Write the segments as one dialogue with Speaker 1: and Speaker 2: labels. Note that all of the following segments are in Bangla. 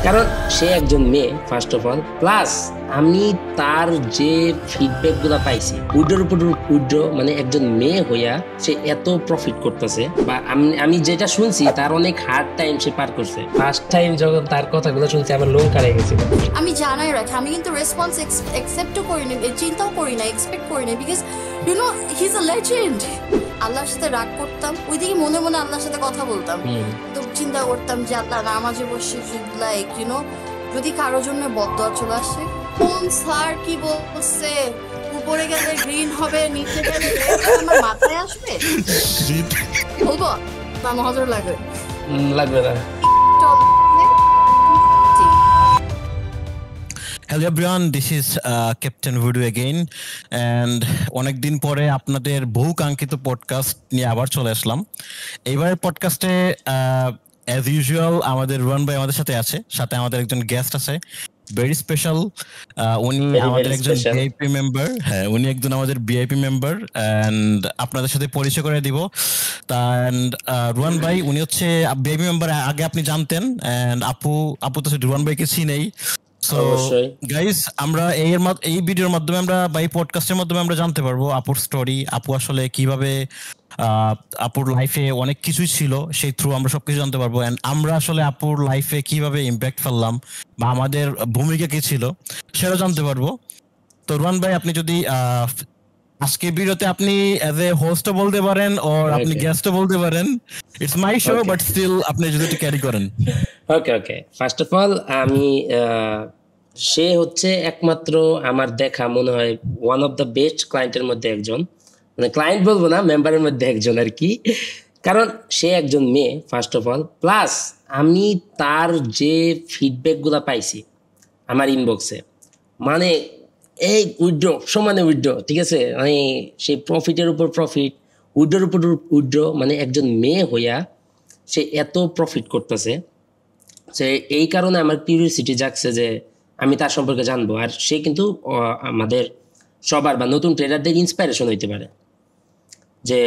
Speaker 1: কারণ সে একজন মেয়ে ফার্স্ট অফ অল, প্লাস আমি তার যে ফিডব্যাক গুলা পাইছি উইডোর উপর উইড্রো, মানে একজন মেয়ে হইয়া সে এত প্রফিট করতেছে, বা আমি যেটা শুনছি তার অনেক হার্ড টাইম সে পার করছে। ফার্স্ট টাইম যখন তার কথাগুলো শুনছি আমার লোম কাড়ে গেছিল।
Speaker 2: আমি জানাই রাখি, আমি কিন্তু রেসপন্স একসেপ্টও করিনি, চিন্তাও করি না, এক্সপেক্ট করি না, because you know he is a legend. আল্লাহর সাথে রাগ করতাম, ওইদিকে মনে মনে আল্লাহর সাথে কথা বলতাম, তো চিন্তা করতাম যে আল্লাহ নামাজে বসে লাইক ইউ নো যদি কারোর জন্য বদদোয়া চলে আসে, কোন স্যার কি বলছে, উপরে গেলে গ্রিন হবে, নিচে গেলে আমার মাথায় আসবে, বলবো না মহাজর লাগবে
Speaker 1: লাগবে না।
Speaker 3: Hello everyone, this is Captain Voodoo again, and অনেক দিন পরে আপনাদের বহু কাঙ্ক্ষিত পডকাস্ট নিয়ে আবার চলে আসলাম। এইবারের পডকাস্টে অ্যাজ ইউজুয়াল আমাদের রুয়ান ভাই আমাদের সাথে আছে, সাথে আমাদের একজন গেস্ট আছে ভেরি স্পেশাল। উনি আমাদের একজন ভিআইপি মেম্বার, হ্যাঁ উনি একজন আমাদের ভিআইপি মেম্বার, অ্যান্ড আপনাদের সাথে পরিচয় করে দিব। অ্যান্ড রুয়ান ভাই উনি হচ্ছে ভিআইপি মেম্বার, আগে আপনি জানতেন, অ্যান্ড আপু তো রুয়ান ভাইকে চিনেই। সো গাইস, আমরা এই ভিডিওর মাধ্যমে আমরা বা এই পডকাস্টের মাধ্যমে আমরা জানতে পারবো আপুর স্টোরি, আপু আসলে কিভাবে আপুর লাইফে অনেক কিছুই ছিল, সেই থ্রু আমরা সবকিছু জানতে পারবো। এন্ড আমরা আসলে আপুর লাইফে কিভাবে ইম্প্যাক্ট ফেললাম বা আমাদের ভূমিকা কি ছিল সেটা জানতে পারবো। তো রুয়ান ভাই, আপনি যদি আজকে ভিডিওতে আপনি অ্যাজ এ হোস্টও বলতে পারেন আর আপনি গেস্টও বলতে পারেন, it's my show, but still আপনি যদি একটু ক্যারি করেন।
Speaker 1: ওকে ফার্স্ট অফ অল আমি সে হচ্ছে একমাত্র আমার দেখা মনে হয় ওয়ান অফ দ্য বেস্ট ক্লায়েন্টের মধ্যে একজন, মানে ক্লায়েন্ট বলবো না, মেম্বারের মধ্যে একজন আর কি। কারণ সে একজন মেয়ে ফার্স্ট অফ অল, প্লাস আমি তার যে ফিডব্যাকগুলো পাইছি আমার ইনবক্সে, মানে এই উইড্রো সমানে উইড্রো, ঠিক আছে, মানে সেই প্রফিটের উপর প্রফিট, উইড্রোর উপর উইড্রো, মানে একজন মেয়ে হইয়া সে এত প্রফিট করতেছে, সে এই কারণে আমার কিউরিওসিটি জাগছে যে আমি তার সম্পর্কে জানবো। আর সে কিন্তু আমাদের সবার বা নতুন ট্রেডারদের ইন্সপাইরেশন হইতে পারে, যে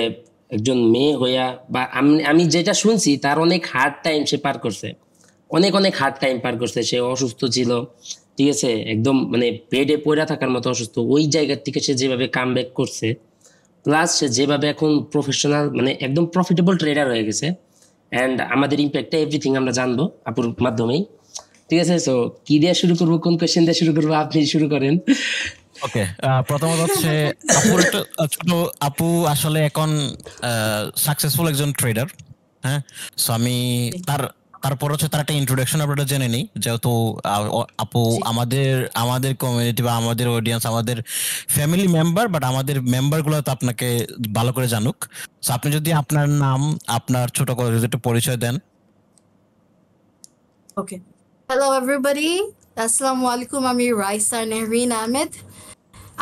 Speaker 1: একজন মেয়ে হইয়া, বা আমি যেটা শুনছি তার অনেক হার্ড টাইম সে পার করছে, অনেক হার্ড টাইম পার করছে। সে অসুস্থ ছিল, ঠিক আছে, একদম মানে বেডে পড়ে থাকার মতো অসুস্থ, ওই জায়গার থেকে সে যেভাবে কাম ব্যাক করছে, প্লাস সে যেভাবে এখন প্রফেশনাল মানে একদম প্রফিটেবল ট্রেডার হয়ে গেছে। অ্যান্ড আমাদের ইম্প্যাক্টটা এভরিথিং আমরা জানবো আপুর মাধ্যমেই, ঠিক আছে। সো কি দিয়ে শুরু করবো, কোন কোয়েশ্চেন দিয়ে শুরু করবো, আপনি শুরু করেন।
Speaker 3: ওকে, প্রথমত হচ্ছে আপুর একটা ছোট, আপু আসলে এখন সাকসেসফুল একজন ট্রেডার, হ্যাঁ। সো আমি তারপর হচ্ছে তার একটা ইন্ট্রোডাকশন আপনারা জেনে নিই, যেহেতু আপু আমাদের কমিউনিটি বা আমাদের অডিয়েন্স, আমাদের ফ্যামিলি মেম্বার, বাট আমাদের মেম্বারগুলো তো আপনাকে ভালো করে জানুক। সো আপনি যদি আপনার নাম, আপনার ছোট করে যদি একটু পরিচয় দেন।
Speaker 2: ওকে, হ্যালো এভরিবডি, আসসালামু আলাইকুম। আমি রাইসা নেহরিন আহমেদ।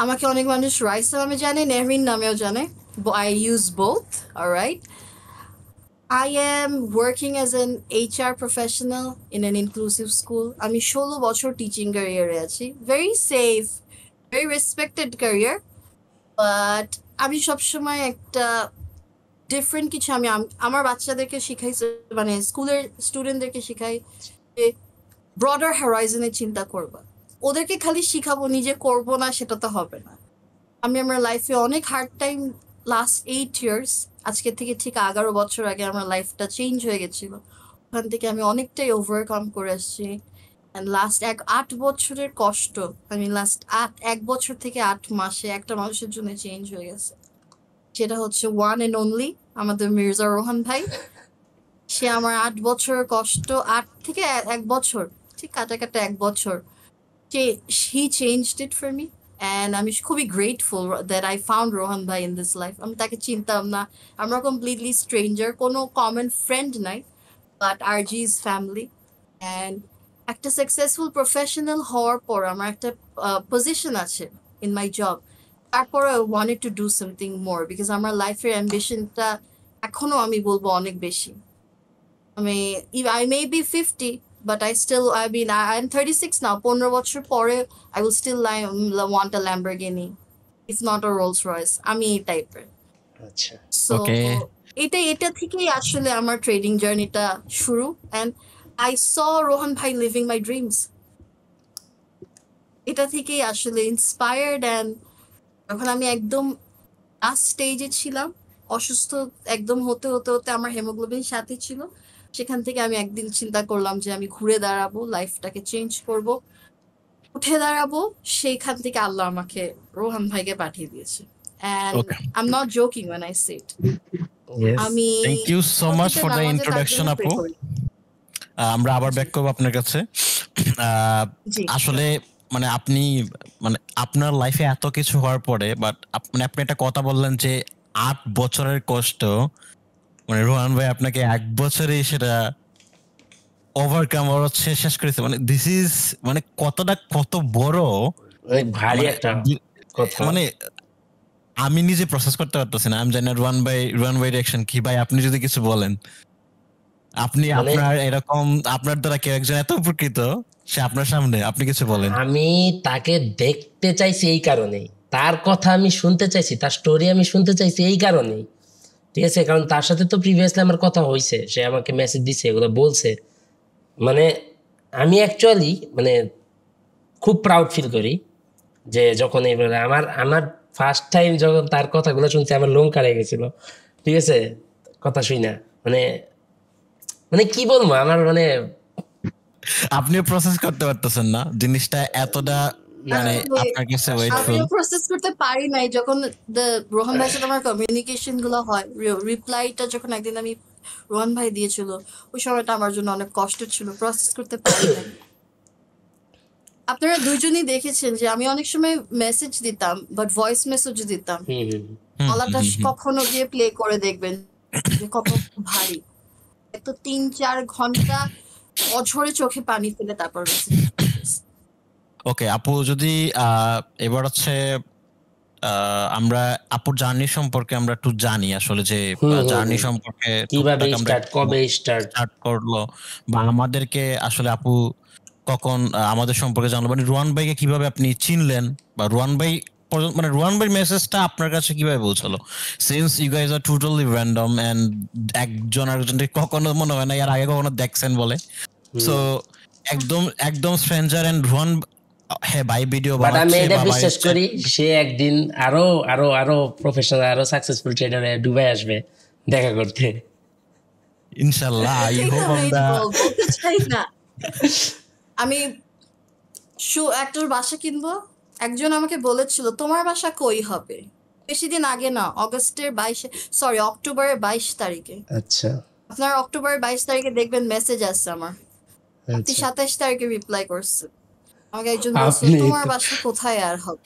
Speaker 2: আমাকে অনেক মানুষ রাইসা নামে জানে, নেহরিন নামেও জানে। I use both, alright. I am working as an HR professional in an inclusive school. আমি 16 বছর টিচিং ক্যারিয়ারে আছি। Very safe, very respected career. But আমি সবসময় একটা ডিফারেন্ট কিছু আমি আমার বাচ্চাদেরকে শিখাই, মানে স্কুলের স্টুডেন্টদেরকে শিখাই যে ব্রডার হ্যারাইজনে চিন্তা করবা। ওদেরকে খালি শিখাবো, নিজে করবো না, সেটা তো হবে না। আমি আমার লাইফে অনেক হার্ড টাইম, লাস্ট 8 years, আজকে থেকে ঠিক 11 বছর আগে আমার লাইফটা চেঞ্জ হয়ে গেছিল। ওখান থেকে আমি অনেকটাই ওভারকাম করে আসছি। অ্যান্ড লাস্ট 8 বছরের কষ্ট, আমি লাস্ট 1 বছর থেকে 8 মাসে একটা মানুষের জন্য চেঞ্জ হয়ে গেছে। সেটা হচ্ছে ওয়ান অ্যান্ড অনলি আমাদের মির্জা রোহান ভাই। সে আমার 8 বছরের কষ্ট, 8 থেকে 1 বছর, ঠিক কাটা 1 বছর, he changed it for me. And আমি খুবই grateful that I found Rohan ভাই in this life. আমি তাকে চিনতাম না, আমরা কমপ্লিটলি স্ট্রেঞ্জার, কোনো কমন ফ্রেন্ড নাই, বাট RG's ফ্যামিলি। অ্যান্ড একটা সাকসেসফুল প্রফেশনাল হওয়ার পর আমার একটা পজিশন আছে ইন মাই জব, তারপরে I wanted to do something more because আমার লাইফের অ্যাম্বিশনটা এখনো আমি বলবো অনেক বেশি। I may be 50, but I'm 36 now. 15 বছর পরে I will still want a Lamborghini, if not a Rolls Royce. আমি এই টাইপের।
Speaker 1: আচ্ছা,
Speaker 2: সো এটা থেকেই আসলে আমার ট্রেডিং জার্নিটা শুরু। And I saw Rohan Bhai living my dreams. এটা থেকেই আসলে ইন্সপায়ার্ড অ্যান্ড যখন আমি একদম লাস্ট স্টেজে ছিলাম, অসুস্থ একদম হতে হতে হতে আমার হেমোগ্লোবিন সাথে ছিল, সেখান থেকে আমি একদিন চিন্তা করলাম যে আমি ঘুরে দাঁড়াবো, লাইফটাকে চেঞ্জ করব, উঠে দাঁড়াবো। সেইখান থেকে আল্লাহ আমাকে রোহান ভাইকে পাঠিয়ে দিয়েছে। And
Speaker 3: Okay.
Speaker 2: I am not joking when I say it.
Speaker 1: Yes.
Speaker 2: আমি
Speaker 3: থ্যাংক ইউ সো মাচ
Speaker 2: প্রতিটা
Speaker 3: ফর দ্য
Speaker 2: নামাজে তার
Speaker 3: ইন্ট্রোডাকশন
Speaker 2: জন্য
Speaker 3: আপু।
Speaker 2: pray করি।
Speaker 3: আমরা আবার ব্যাক করবো আপনার কাছে। আহ,
Speaker 2: জি
Speaker 3: আসলে মানে আপনি মানে আপনার লাইফে এত কিছু হওয়ার পরে বাট মানে আপনি একটা কথা বললেন যে 8 বছরের কষ্ট, মানে রোহান ভাই আপনাকে 1 বছরে সেটা ওভারকাম হচ্ছে শেষ করেছে, মানে দিস ইজ মানে কত বড়,
Speaker 1: অনেক ভারী
Speaker 3: মানে
Speaker 1: একটা কথা।
Speaker 3: মানে আমি নিজে প্রসেস করতে পারতেছি না। আমি জানি না রোহান ভাই রিঅ্যাকশন কি। ভাই আপনি যদি কিছু বলেন, আপনি
Speaker 1: মানে
Speaker 3: আপনার এরকম আপনার দ্বারা কেউ একজন এত উপকৃত, সে আপনার সামনে, আপনি কিছু বলেন।
Speaker 1: আমি তাকে দেখতে চাইছি এই কারণেই, তার কথা আমি শুনতে চাইছি, তার স্টোরি আমি শুনতে চাইছি এই কারণেই, ঠিক আছে? কারণ তার সাথে তো প্রিভিয়াসলি আমার কথা হয়েছে, সে আমাকে মেসেজ দিছে, এগুলো বলছে। মানে আমি অ্যাকচুয়ালি মানে খুব প্রাউড ফিল করি যে যখন এইভাবে আমার ফার্স্ট টাইম যখন তার কথাগুলো শুনছি, আমার লোম কাড়ে গেছিল, ঠিক আছে? কথা শুই না, মানে মানে কি বলবো, আমার মানে
Speaker 3: আপনিও প্রসেস করতে পারতেছেন না জিনিসটা এতটা, মানে
Speaker 2: আসলে
Speaker 3: আপনার কাছে ওয়েটফুল।
Speaker 2: আমিও প্রসেস করতে পারি নাই যখন রোহন ভাইয়ের সাথে আমার কমিউনিকেশন গুলো হয়, রিপ্লাইটা যখন একদিন আমি রোহন ভাই দিয়েছিল, ওই সময়টা আমার জন্য অনেক কষ্ট ছিল, প্রসেস করতে পারি নাই। আপনারা দুইজনই দেখেছেন যে আমি অনেক সময় মেসেজ দিতাম, বাট ভয়েস মেসেজ দিতাম, গলাটা কখনো দিয়ে প্লে করে দেখবেন যে কত ভারী। তো 3-4 ঘন্টা অঝরে চোখে পানি ফেলে তারপর মেসেজ।
Speaker 3: ওকে আপু, যদি এবার হচ্ছে আমরা আপুর জার্নি সম্পর্কে আমরা একটু জানি আসলে, যে জার্নি সম্পর্কে
Speaker 1: কিভাবে
Speaker 3: টুকটাক আমরা
Speaker 1: স্টার্ট, কবে স্টার্ট
Speaker 3: করলো, বা আমাদেরকে আসলে আপু কখন আমাদের সম্পর্কে জানলো, মানে রোহান ভাইকে কিভাবে আপনি চিনলেন, বা রোহান ভাই মানে রোহান ভাই মেসেজটা আপনার কাছে কিভাবে পৌঁছালো, since you guys are totally random and একজন আরেকজনকে কখনো মনে হয় না এর আগে কখনো দেখছেন বলে, সো একদম স্ট্রেঞ্জার এন্ড রোহান হ্যাঁ ভাই ভিডিও
Speaker 1: বাট আমি
Speaker 3: বানাচ্ছে
Speaker 1: এটা
Speaker 3: বা ভাই
Speaker 1: বিশ্বাস করি সে একদিন আরো আরো আরো প্রফেশনাল, আরো সাকসেসফুল ট্রেডারে দুবাই আসবে দেখা করতে,
Speaker 3: ইনশাআল্লাহ। আই
Speaker 2: এটাই তো
Speaker 3: হোপ
Speaker 2: আমি
Speaker 3: আমরা
Speaker 2: বলতে চাই না। আমি একটার বাসা কিনবো, একজন আমাকে বলেছিল তোমার বাসা কই হবে, বেশি দিন আগে না, অক্টোবরের 22 তারিখে।
Speaker 1: আচ্ছা
Speaker 2: আপনার অক্টোবরের 22 তারিখে দেখবেন মেসেজ আসছে আমার, আপনি 27 তারিখে রিপ্লাই করছে, আমাকে একজন বলছে
Speaker 1: আপনি
Speaker 2: তোমার
Speaker 1: তো-
Speaker 2: বাসা কোথায় আর হবে।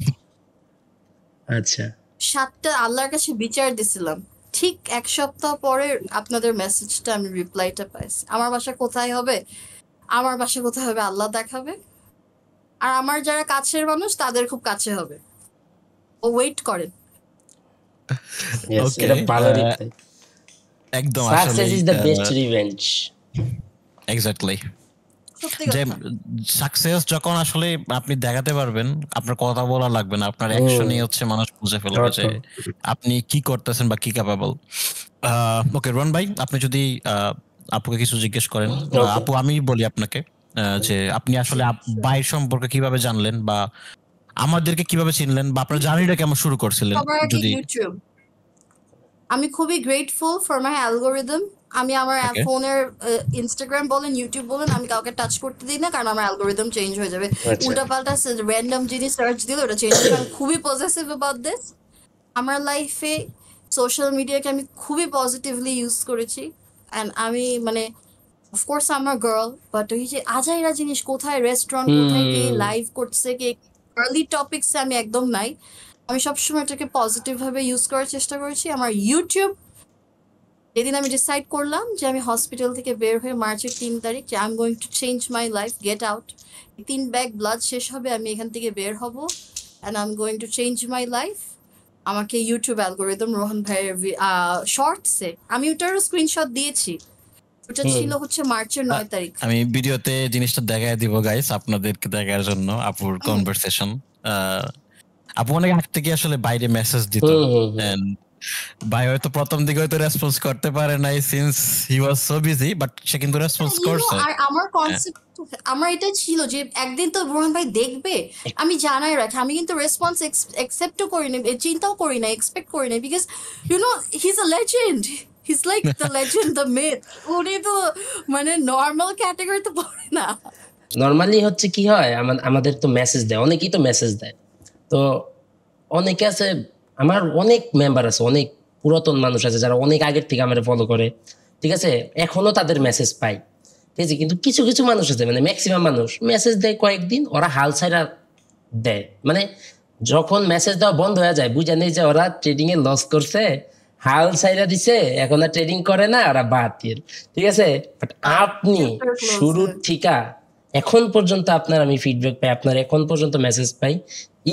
Speaker 1: আচ্ছা
Speaker 2: 7টা আল্লাহর কাছে বিচার দিছিলাম, ঠিক 1 সপ্তাহ পরে আপনাদের মেসেজটা আমি রিপ্লাইটা পাইছি। আমার বাসা কোথায় হবে, আমার বাসা কোথায় হবে আল্লাহ দেখাবে, আর আমার যারা কাছের মানুষ তাদের খুব কাছে হবে, ও ওয়েট করেন।
Speaker 1: yes,
Speaker 3: Okay,
Speaker 1: এটা ভালো রিপ্লাই।
Speaker 3: একদম
Speaker 1: সাকসেস
Speaker 3: আসলে
Speaker 1: is the best revenge.
Speaker 3: Exactly,
Speaker 2: সত্যি
Speaker 3: যে
Speaker 2: কথা।
Speaker 3: সাকসেস যখন আসলে আপনি দেখাতে পারবেন, আপনার কথা বলা লাগবে না, আপনার অ্যাকশনই হচ্ছে মানুষ বুঝে ফেলবে যে আপনি কি করতেছেন বা কি ক্যাপাবল। ওকে রন ভাই, আপনি যদি আপুকে কিছু জিজ্ঞেস করেন,
Speaker 1: Okay.
Speaker 3: আপু আমি বলি আপনাকে যে আপনি আসলে ভাইয়ের সম্পর্কে কিভাবে জানলেন, বা আমাদেরকে কিভাবে চিনলেন, বা আপনার জার্নিটা কেমন শুরু করছিলেন
Speaker 2: সবার আগে
Speaker 3: যদি।
Speaker 2: ইউটিউব। আমি খুবই গ্রেটফুল ফর মাই অ্যালগোরিদম। আমি আমার
Speaker 3: Okay.
Speaker 2: ফোনের ইনস্টাগ্রাম বলেন, ইউটিউব বলেন, আমি কাউকে টাচ করতে দিই না, কারণ আমার অ্যালগোরিদম চেঞ্জ হয়ে যাবে।
Speaker 1: আচ্ছা।
Speaker 2: উল্টাপাল্টা র্যান্ডম জিনিস সার্চ দিলে ওটা চেঞ্জ হয়ে যাবে। আমি খুবই পজিটিভ অ্যাবাউট দিস। আমার লাইফে সোশ্যাল মিডিয়াকে আমি খুবই পজিটিভলি ইউজ করেছি, অ্যান্ড আমি মানে অফকোর্স আমার গার্ল, বাট ওই যে আজাইরা জিনিস, কোথায় রেস্টুরেন্ট, কোথায় কে লাইভ করছে, কে গার্লি টপিকসে আমি একদম নাই। আমি সবসময় এটাকে পজিটিভ ভাবে ইউজ করার চেষ্টা করেছি। আমার ইউটিউব, যেদিন আমি ডিসাইড করলাম যে আমি হসপিটাল থেকে বের হয়ে মার্চের 3 তারিখ যে I am going to change my life, get out, 3 bag blood শেষ হবে, আমি এখান থেকে বের হব, and I am going to change my life. আমাকে ইউটিউব অ্যালগোরিদম রোহন ভাইয়ের শর্টসে, আমি ওটারও স্ক্রিনশট দিয়েছি, ওটা ছিল হচ্ছে মার্চের 9 তারিখ।
Speaker 3: আমি ভিডিওতে জিনিসটা দেখায় দিব গাইস আপনাদেরকে দেখার জন্য, আপুর কনভারসেশন। আপু অনেক আগ থেকে আসলে বাইরে মেসেজ দিত, and ভাই হয়তো প্রথম দিকে হয়তো রেসপন্স করতে পারে নাই since he was so busy, but সে কিন্তু রেসপন্স করছে।
Speaker 2: আর আমার কনসেপ্ট আমার এটা ছিল যে একদিন তো রোহন ভাই দেখবে, আমি জানাই রাখি, আমি কিন্তু রেসপন্স একসেপ্টও করি না, চিন্তাও করি না, এক্সপেক্ট করি না, because he is a legend, his like the legend, the myth. উনি তো মানে নর্মাল ক্যাটাগরিতে পড়ে না।
Speaker 1: নর্মালি হচ্ছে কি হয়, আমাদের তো মেসেজ দেয়, অনেকেই তো মেসেজ দেয়। তো অনেকে আছে, আমার অনেক মেম্বার আছে, অনেক পুরাতন মানুষ আছে যারা অনেক আগের থেকে আমার ফলো করে, ঠিক আছে, এখনো তাদের মেসেজ পাই, ঠিক আছে। কিন্তু কিছু কিছু মানুষ আছে, মানে ম্যাক্সিমাম মানুষ মেসেজ দেয় কয়েকদিন, ওরা হাল ছাইরা দেয়, মানে যখন মেসেজ দেওয়া বন্ধ হয়ে যায় বুঝে নেই যে ওরা ট্রেডিং এ লস করছে, হাল ছাইরা দিছে, এখন আর ট্রেডিং করে না, ওরা বাতিল, ঠিক আছে। বাট আপনি শুরুর ঠিকা এখন পর্যন্ত আপনার আমি ফিডব্যাক পাই, আপনার এখন পর্যন্ত মেসেজ পাই,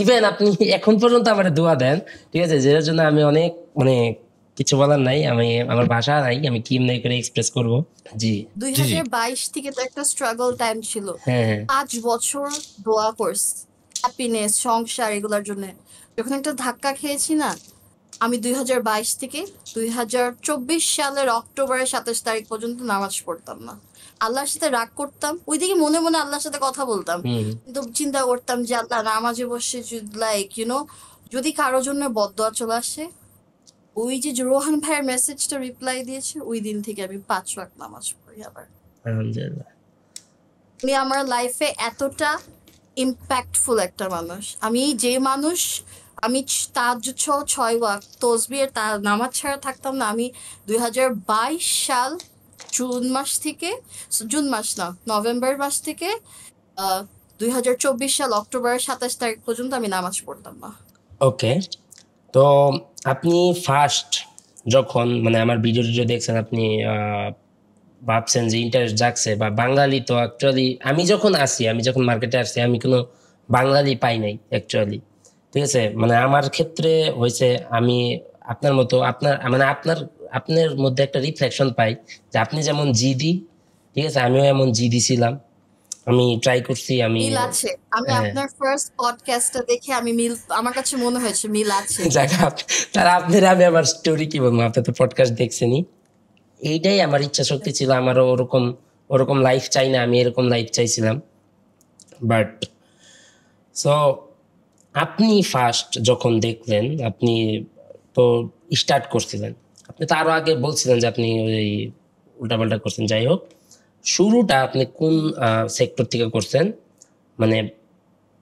Speaker 1: ইভেন আপনি এখন পর্যন্ত আমার দোয়া দেন, ঠিক আছে, যেটার জন্য আমি অনেক মানে কিছু বলার নাই, আমি আমার ভাষা নাই, আমি কি নাই করে এক্সপ্রেস করব। জি
Speaker 2: 2022 থেকে তো একটা স্ট্রাগল টাইম ছিল,
Speaker 1: হ্যাঁ
Speaker 2: 5 বছর দোয়া করছি হ্যাপিনেস, সংসার, এগুলোর জন্য। যখন একটা ধাক্কা খেয়েছি না, আমি 2022 থেকে 2024 সালের অক্টোবরের 27 তারিখ পর্যন্ত নামাজ পড়তাম না, আল্লাহর সাথে রাগ করতাম, ওইদিকে মনে মনে আল্লাহর সাথে কথা বলতাম, কিন্তু চিন্তা করতাম যে আল্লাহ নামাজে বসে লাইক যদি কারোর জন্য বদদোয়া চলে আসে, ওই যে রোহান ভাইয়ের মেসেজটা রিপ্লাই দিয়েছে, ওই দিন থেকে আমি 5 ওয়াক্ত নামাজ পড়ি আবার।
Speaker 1: আলহামদুলিল্লাহ।
Speaker 2: উনি আমার লাইফে এতটা ইম্প্যাক্টফুল একটা মানুষ, আমি যে মানুষ, আমি তাহাজ্জুদ সহ 6 ওয়াক্ত তসবিহের নামাজ ছাড়া থাকতাম না। আমি 2022 সাল জুন মাস থেকে, জুন মাস না নভেম্বর মাস থেকে 2024 সাল অক্টোবরের 27 তারিখ পর্যন্ত আমি নামাজ পড়তাম না।
Speaker 1: ওকে, তো আপনি ফার্স্ট যখন মানে আমার ভিডিও দেখছেন, আপনি ভাবছেন যে ইন্টারেস্ট জাগছে, বা বাঙালি তো অ্যাকচুয়ালি আমি যখন মার্কেটে আসছি আমি কোনো বাঙালি পাই নাই অ্যাকচুয়ালি, ঠিক আছে। মানে আমার ক্ষেত্রে হয়েছে, আমি আপনার মতো আপনার মধ্যে একটা রিফ্লেকশন পাই যে আপনি যেমন জিদি, ঠিক আছে, আমিও এমন জিদি ছিলাম, আমি ট্রাই করছি, আমি
Speaker 2: মিল আছে, আমি
Speaker 1: হ্যাঁ।
Speaker 2: আপনার ফার্স্ট পডকাস্টটা দেখে আমি আমার কাছে মনে হয়েছে মিল আছে।
Speaker 1: তারা আপনারা আমি আমার স্টোরি কি বলবো, আপনি তো পডকাস্ট দেখছেনই, এইটাই আমার ইচ্ছা শক্তি ছিল, আমারও ওরকম লাইফ চাই না, আমি এরকম লাইফ চাইছিলাম। বাট সো আপনি ফার্স্ট যখন দেখলেন, আপনি তো স্টার্ট করছিলেন, আপনি তো আরো আগে বলছিলেন যে আপনি ওই উল্টাপাল্টা করছেন, যাই হোক, শুরুটা আপনি কোন সেক্টর থেকে করছেন, মানে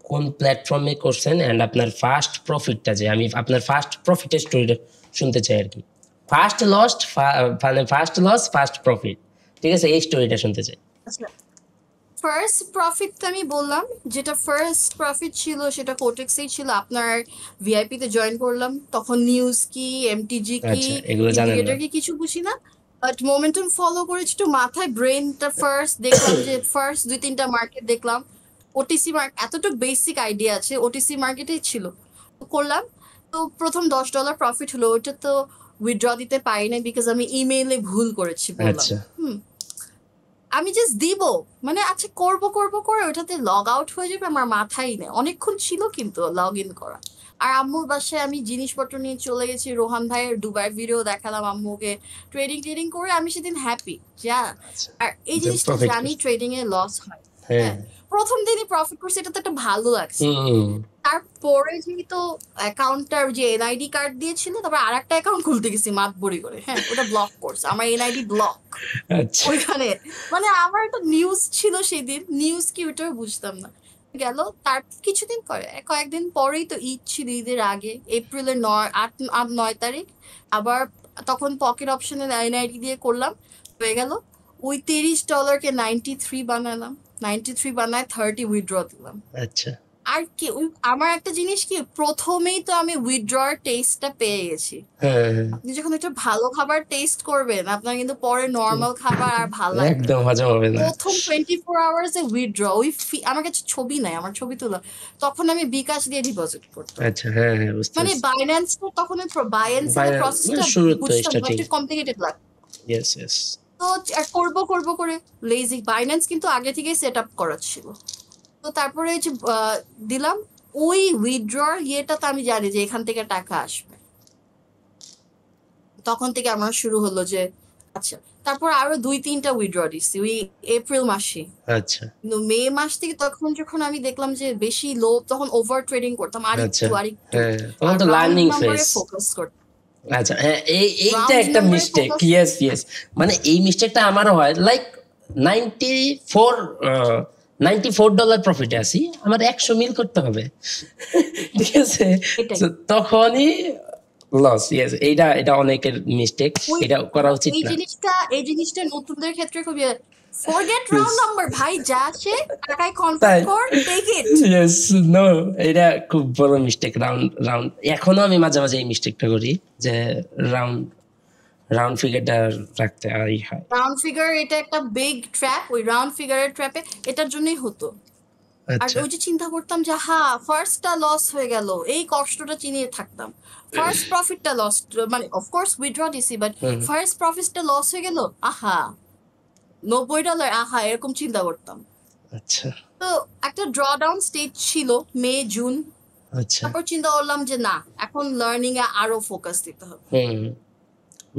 Speaker 1: কোন প্ল্যাটফর্মে করছেন, অ্যান্ড আপনার ফার্স্ট প্রফিটটা, যে আমি আপনার ফার্স্ট প্রফিটের স্টোরিটা শুনতে চাই আর কি, ফার্স্ট লস ফার্স্ট প্রফিট, ঠিক আছে, এই স্টোরিটা শুনতে চাই।
Speaker 2: ফার্স্ট প্রফিট তো আমি বললাম, যেটা ফার্স্ট প্রফিট ছিল সেটা কোটেক্সেই ছিল। আপনার ভিআইপি তে জয়েন করলাম, তখন নিউজ কি, এমটিজি কি,
Speaker 1: আচ্ছা, এগুলো জানেন না।
Speaker 2: ইন্ডিকেটর কি কিছু বুঝি না, বাট মোমেন্টাম ফলো করেছি তো মাথায়, ব্রেনটা ফার্স্ট দেখলাম যে ফার্স্ট 2-3টা মার্কেট দেখলাম, ওটিসি মার্কেট, এতটুকু বেসিক আইডিয়া আছে, ওটিসি মার্কেটেই ছিল, তো করলাম। তো প্রথম $10 প্রফিট হলো, ওটা তো উইথড্র দিতে পারি না বিকজ আমি ইমেইলে ভুল করেছি বললাম।
Speaker 1: আচ্ছা,
Speaker 2: আমি জাস্ট দিব, মানে আচ্ছা করব করে ওটাতে লগ আউট হয়ে যাবে, আমার মাথায় নেই, অনেকক্ষণ ছিল কিন্তু লগ ইন করা। আর আম্মুর বাসায় আমি জিনিসপত্র নিয়ে চলে গেছি, রোহান ভাইয়ের দুবাই ভিডিও দেখালাম আম্মুকে, ট্রেডিং করে আমি সেদিন হ্যাপি যা। আর এই জিনিসটা
Speaker 1: profit
Speaker 2: জানি ট্রেডিং এ লস হয়,
Speaker 1: হ্যাঁ,
Speaker 2: হ্যাঁ প্রথম দিনই প্রফিট করছে, এটা তো একটা ভালো লাগছে।
Speaker 1: হুম,
Speaker 2: তারপরে যেহেতু অ্যাকাউন্টটার যে এনআইডি কার্ড দিয়েছিল, তারপর আর একটা অ্যাকাউন্ট খুলতে গেছি মাতবরি করে, হ্যাঁ ওটা ব্লক করছে, আমার এনআইডি ব্লক
Speaker 1: আচ্ছা,
Speaker 2: ওইখানে। মানে আমার একটা নিউজ ছিল সেদিন, নিউজ কি ওটাও বুঝতাম না। গেল তার কিছুদিন পরে, কয়েকদিন পরেই তো ঈদ ছিল, ঈদের আগে এপ্রিলের 9 তারিখ আবার, তখন পকেট অপশনে এনআইডি দিয়ে করলাম, হয়ে গেল। ওই $30কে 93 বানালাম, 93 বানায় 30 উইথড্র দিলাম।
Speaker 1: আচ্ছা,
Speaker 2: আর কি আমার একটা জিনিস কি, প্রথমেই তো আমি উইথড্রর টেস্টটা পেয়ে গেছি।
Speaker 1: হ্যাঁ,
Speaker 2: আপনি যখন একটা ভালো খাবার টেস্ট করবেন, আপনার কিন্তু পরে নর্মাল খাবার আর ভালো লাগবে
Speaker 1: একদম হজম হবে না।
Speaker 2: প্রথম 24 আওয়ার্স এ উইথড্র, ওই আমার কাছে ছবি নাই, আমার ছবি তোলা, তখন আমি বিকাশ দিয়ে ডিপোজিট করতাম।
Speaker 1: আচ্ছা, হ্যাঁ বুঝতে
Speaker 2: মানে
Speaker 1: পারছি।
Speaker 2: বাইন্যান্স তখন বাইন্যান্সের প্রসেসটা
Speaker 1: শুরুর তো
Speaker 2: বুঝতাম,
Speaker 1: স্টার্টিং,
Speaker 2: একটু কমপ্লিকেটেড লাগে।
Speaker 1: ইয়েস
Speaker 2: তো করব করে লেজি, বাইন্যান্স কিন্তু আগে থেকেই সেট আপ করা ছিল। তো তারপরে যে দিলাম, ওই উইথড্রর ইয়েটা তো আমি জানি যে এখান থেকে টাকা আসবে, তখন থেকে আমার শুরু হলো যে আচ্ছা, তারপর আরো 2-3টা উইথড্র দিছি ওই এপ্রিল মাসে।
Speaker 1: আচ্ছা
Speaker 2: কিন্তু মে মাস থেকে তখন যখন আমি দেখলাম যে বেশি লো, তখন ওভার ট্রেডিং করতাম
Speaker 1: আচ্ছা
Speaker 2: আরেকটু
Speaker 1: হ্যাঁ তখন
Speaker 2: আর
Speaker 1: তো
Speaker 2: রাউন্ড
Speaker 1: লার্নিং ফেজ।
Speaker 2: নাম্বারে ফোকাস করতাম,
Speaker 1: আচ্ছা হ্যাঁ এইটা
Speaker 2: রাউন্ড
Speaker 1: একটা
Speaker 2: নাম্বারে
Speaker 1: মিস্টেক,
Speaker 2: ফোকাস।
Speaker 1: ইয়েস মানে এই মিস্টেকটা আমারও হয়। লাইক 94 $94 প্রফিটে আছি, আমার 100 মিল করতে হবে ঠিক আছে,
Speaker 2: এটাই
Speaker 1: So, তখনই লস। ইয়েস এটা অনেকের মিস্টেক,
Speaker 2: ওই
Speaker 1: এটা করা উচিত
Speaker 2: এই
Speaker 1: না।
Speaker 2: জিনিসটা নতুনদের ক্ষেত্রে খুবই ফরগেট রাউন্ড নাম্বার, ভাই যা আসে টাকায়
Speaker 1: তাই
Speaker 2: কনভার্ট কর, টেক ইট।
Speaker 1: ইয়েস নো, এটা খুব বড় মিস্টেক। রাউন্ড এখনো আমি মাঝে মাঝে এই মিস্টেকটা করি যে রাউন্ড ফিগারটা রাখতে হয়।
Speaker 2: রাউন্ড ফিগার এটা একটা বিগ ট্র্যাপ, ওই রাউন্ড ফিগারের ট্র্যাপে এটার জন্যই হতো। আর
Speaker 1: আচ্ছা
Speaker 2: ওই যে চিন্তা করতাম যে ফার্স্টটা লস হয়ে গেল, এই কষ্টটা চিনিয়ে থাকতাম। ফার্স্ট প্রফিটটা লস, মানে অফকোর্স উইথড্র দিছি, বাট ফার্স্ট প্রফিটটা লস হয়ে গেল, $90, এরকম চিন্তা করতাম।
Speaker 1: আচ্ছা
Speaker 2: তো একটা ড্র ডাউন স্টেজ ছিল মে জুন,
Speaker 1: আচ্ছা
Speaker 2: তারপর চিন্তা করলাম যে না, এখন লার্নিং এ আরো ফোকাস দিতে হবে।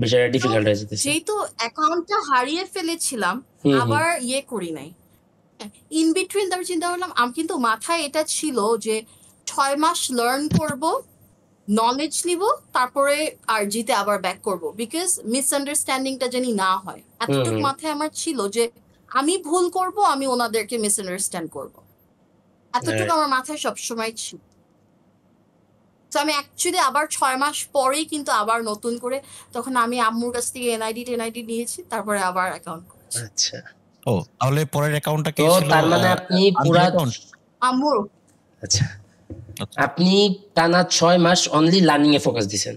Speaker 1: বিষয়টা
Speaker 2: তো
Speaker 1: ডিফিকাল্ট হয়ে যেতেছে।
Speaker 2: যেহেতু অ্যাকাউন্টটা হারিয়ে ফেলেছিলাম, আবার করি নাই ইন বিটুইন। তারপর চিন্তা করলাম, আমি কিন্তু মাথায় এটা ছিল যে 6 মাস লার্ন করব, নলেজ নিব, তারপরে আর জিতে আবার ব্যাক করব, বিকজ মিসআন্ডারস্ট্যান্ডিংটা জানি না হয়। এতটুকু মাথায় আমার ছিল যে আমি ভুল করব, আমি ওনাদেরকে মিসআন্ডারস্ট্যান্ড করব, এতটুকু আমার মাথায় সবসময় ছিল। তো আমি অ্যাকচুয়ালি আবার 6 মাস পরেই কিন্তু আবার নতুন করে, তখন আমি আম্মুর কাছ থেকে এনআইডি নিয়েছি, তারপরে আবার অ্যাকাউন্ট করেছি।
Speaker 1: আচ্ছা
Speaker 3: ও তাহলে পরের অ্যাকাউন্টটা কি
Speaker 1: তো
Speaker 3: ছিল?
Speaker 1: তার মানে আপনি
Speaker 3: আনলিমিটেড
Speaker 1: পুরা
Speaker 3: অ্যাকাউন্ট?
Speaker 2: আম্মুর
Speaker 1: আচ্ছা আপনি টানা 6 মাস অনলি লার্নিং এ ফোকাস দিছেন।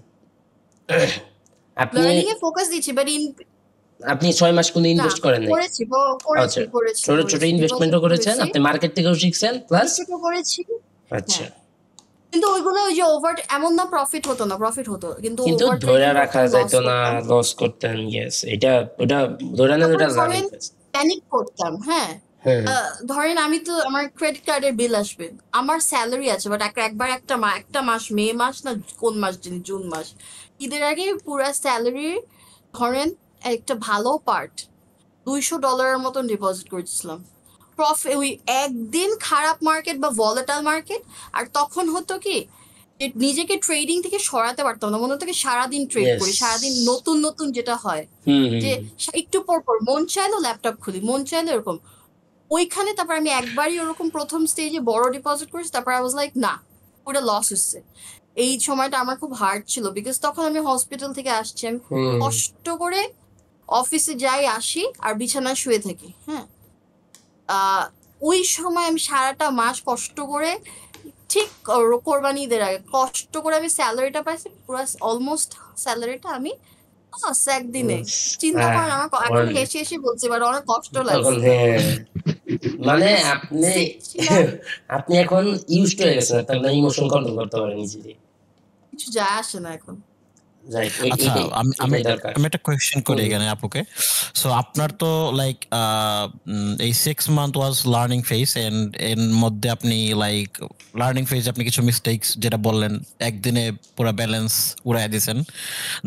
Speaker 1: আপনি
Speaker 2: লার্নিং এ ফোকাস দিচ্ছি, বাট
Speaker 1: আপনি 6 মাস কোনো
Speaker 2: না
Speaker 1: ইনভেস্ট করেন নাই?
Speaker 2: করেছি
Speaker 1: আচ্ছা
Speaker 2: করেছি
Speaker 1: ছোট ছোট ইনভেস্টমেন্টও করেছেন,
Speaker 2: করেছি,
Speaker 1: আপনি মার্কেট থেকেও শিখছেন প্লাস।
Speaker 2: ছোট করেছি।
Speaker 1: আচ্ছা
Speaker 2: হ্যাঁ, কিন্তু ওইগুলো ওই যে ওভার, এমন না প্রফিট হতো না, প্রফিট হতো, কিন্তু
Speaker 1: কিন্তু
Speaker 2: ওভার
Speaker 1: ধরে
Speaker 2: ট্রেডিং
Speaker 1: রাখা
Speaker 2: করতাম, লস
Speaker 1: যাইতো না,
Speaker 2: করতাম।
Speaker 1: লস করতেন। ইয়েস এটা ওটা ধরে নেন,
Speaker 2: তারপর
Speaker 1: ওটা লার্নিং
Speaker 2: ধরেন
Speaker 1: ফেজ।
Speaker 2: প্যানিক করতাম। হ্যাঁ,
Speaker 1: হ্যাঁ
Speaker 2: ধরেন আমি তো, আমার ক্রেডিট কার্ডের বিল আসবে, আমার স্যালারি আছে, বাট একবার একটা মাস, মে মাস না কোন মাস জানি, জুন মাস, ঈদের আগে পুরা স্যালারি ধরেন একটা ভালো পার্ট $200 মতন ডিপোজিট করেছিলাম। প্রফিট ওই একদিন খারাপ মার্কেট বা ভলাটাইল মার্কেট, আর তখন হতো কি যে নিজেকে ট্রেডিং থেকে সরাতে পারতাম না, মনে হতো কি সারাদিন ট্রেড
Speaker 1: Yes.
Speaker 2: করি, সারাদিন নতুন নতুন যেটা হয় যে একটু পর পর মন চাইলো ল্যাপটপ খুলি, মন চাইলো এরকম। ওইখানে তারপর আমি একবারই ওরকম প্রথম স্টেজে বড় ডিপোজিট করেছি, তারপর আই ওয়াজ লাইক না, ওটা লস হচ্ছে। এই সময়টা আমার খুব হার্ড ছিল, বিকজ তখন আমি হসপিটাল থেকে আসছি, আমি খুব কষ্ট করে অফিসে যাই আসি আর বিছানায় শুয়ে থাকি। হ্যাঁ, ওই সময় আমি সারাটা মাস কষ্ট করে, ঠিক কোরবানি ঈদের আগে কষ্ট করে আমি স্যালারিটা পাইছি, পুরো অলমোস্ট স্যালারিটা আমি একদিনে। চিন্তা করেন, আমার এখন হেসে হেসে বলছি, বাট অনেক কষ্ট
Speaker 1: তখন
Speaker 2: লাগছে।
Speaker 1: হ্যাঁ মানে আপনি
Speaker 2: Sick ছিলাম,
Speaker 1: আপনি এখন ইউজড হয়ে গেছেন, আপনার ইমোশন কন্ট্রোল করতে পারেন ইজিলি।
Speaker 2: কিছু যায় আসে না এখন।
Speaker 1: রাইট
Speaker 3: আচ্ছা আমি
Speaker 1: দরকার।
Speaker 3: আমি একটা কোয়েশ্চেন করি এখানে আপুকে। সো আপনার তো লাইক এই 6 month was learning phase, and এর মধ্যে আপনি লাইক লার্নিং ফেজ আপনি কিছু মিস্টেকস যেটা বললেন একদিনে পুরো ব্যালেন্স উড়াই দিয়েছেন,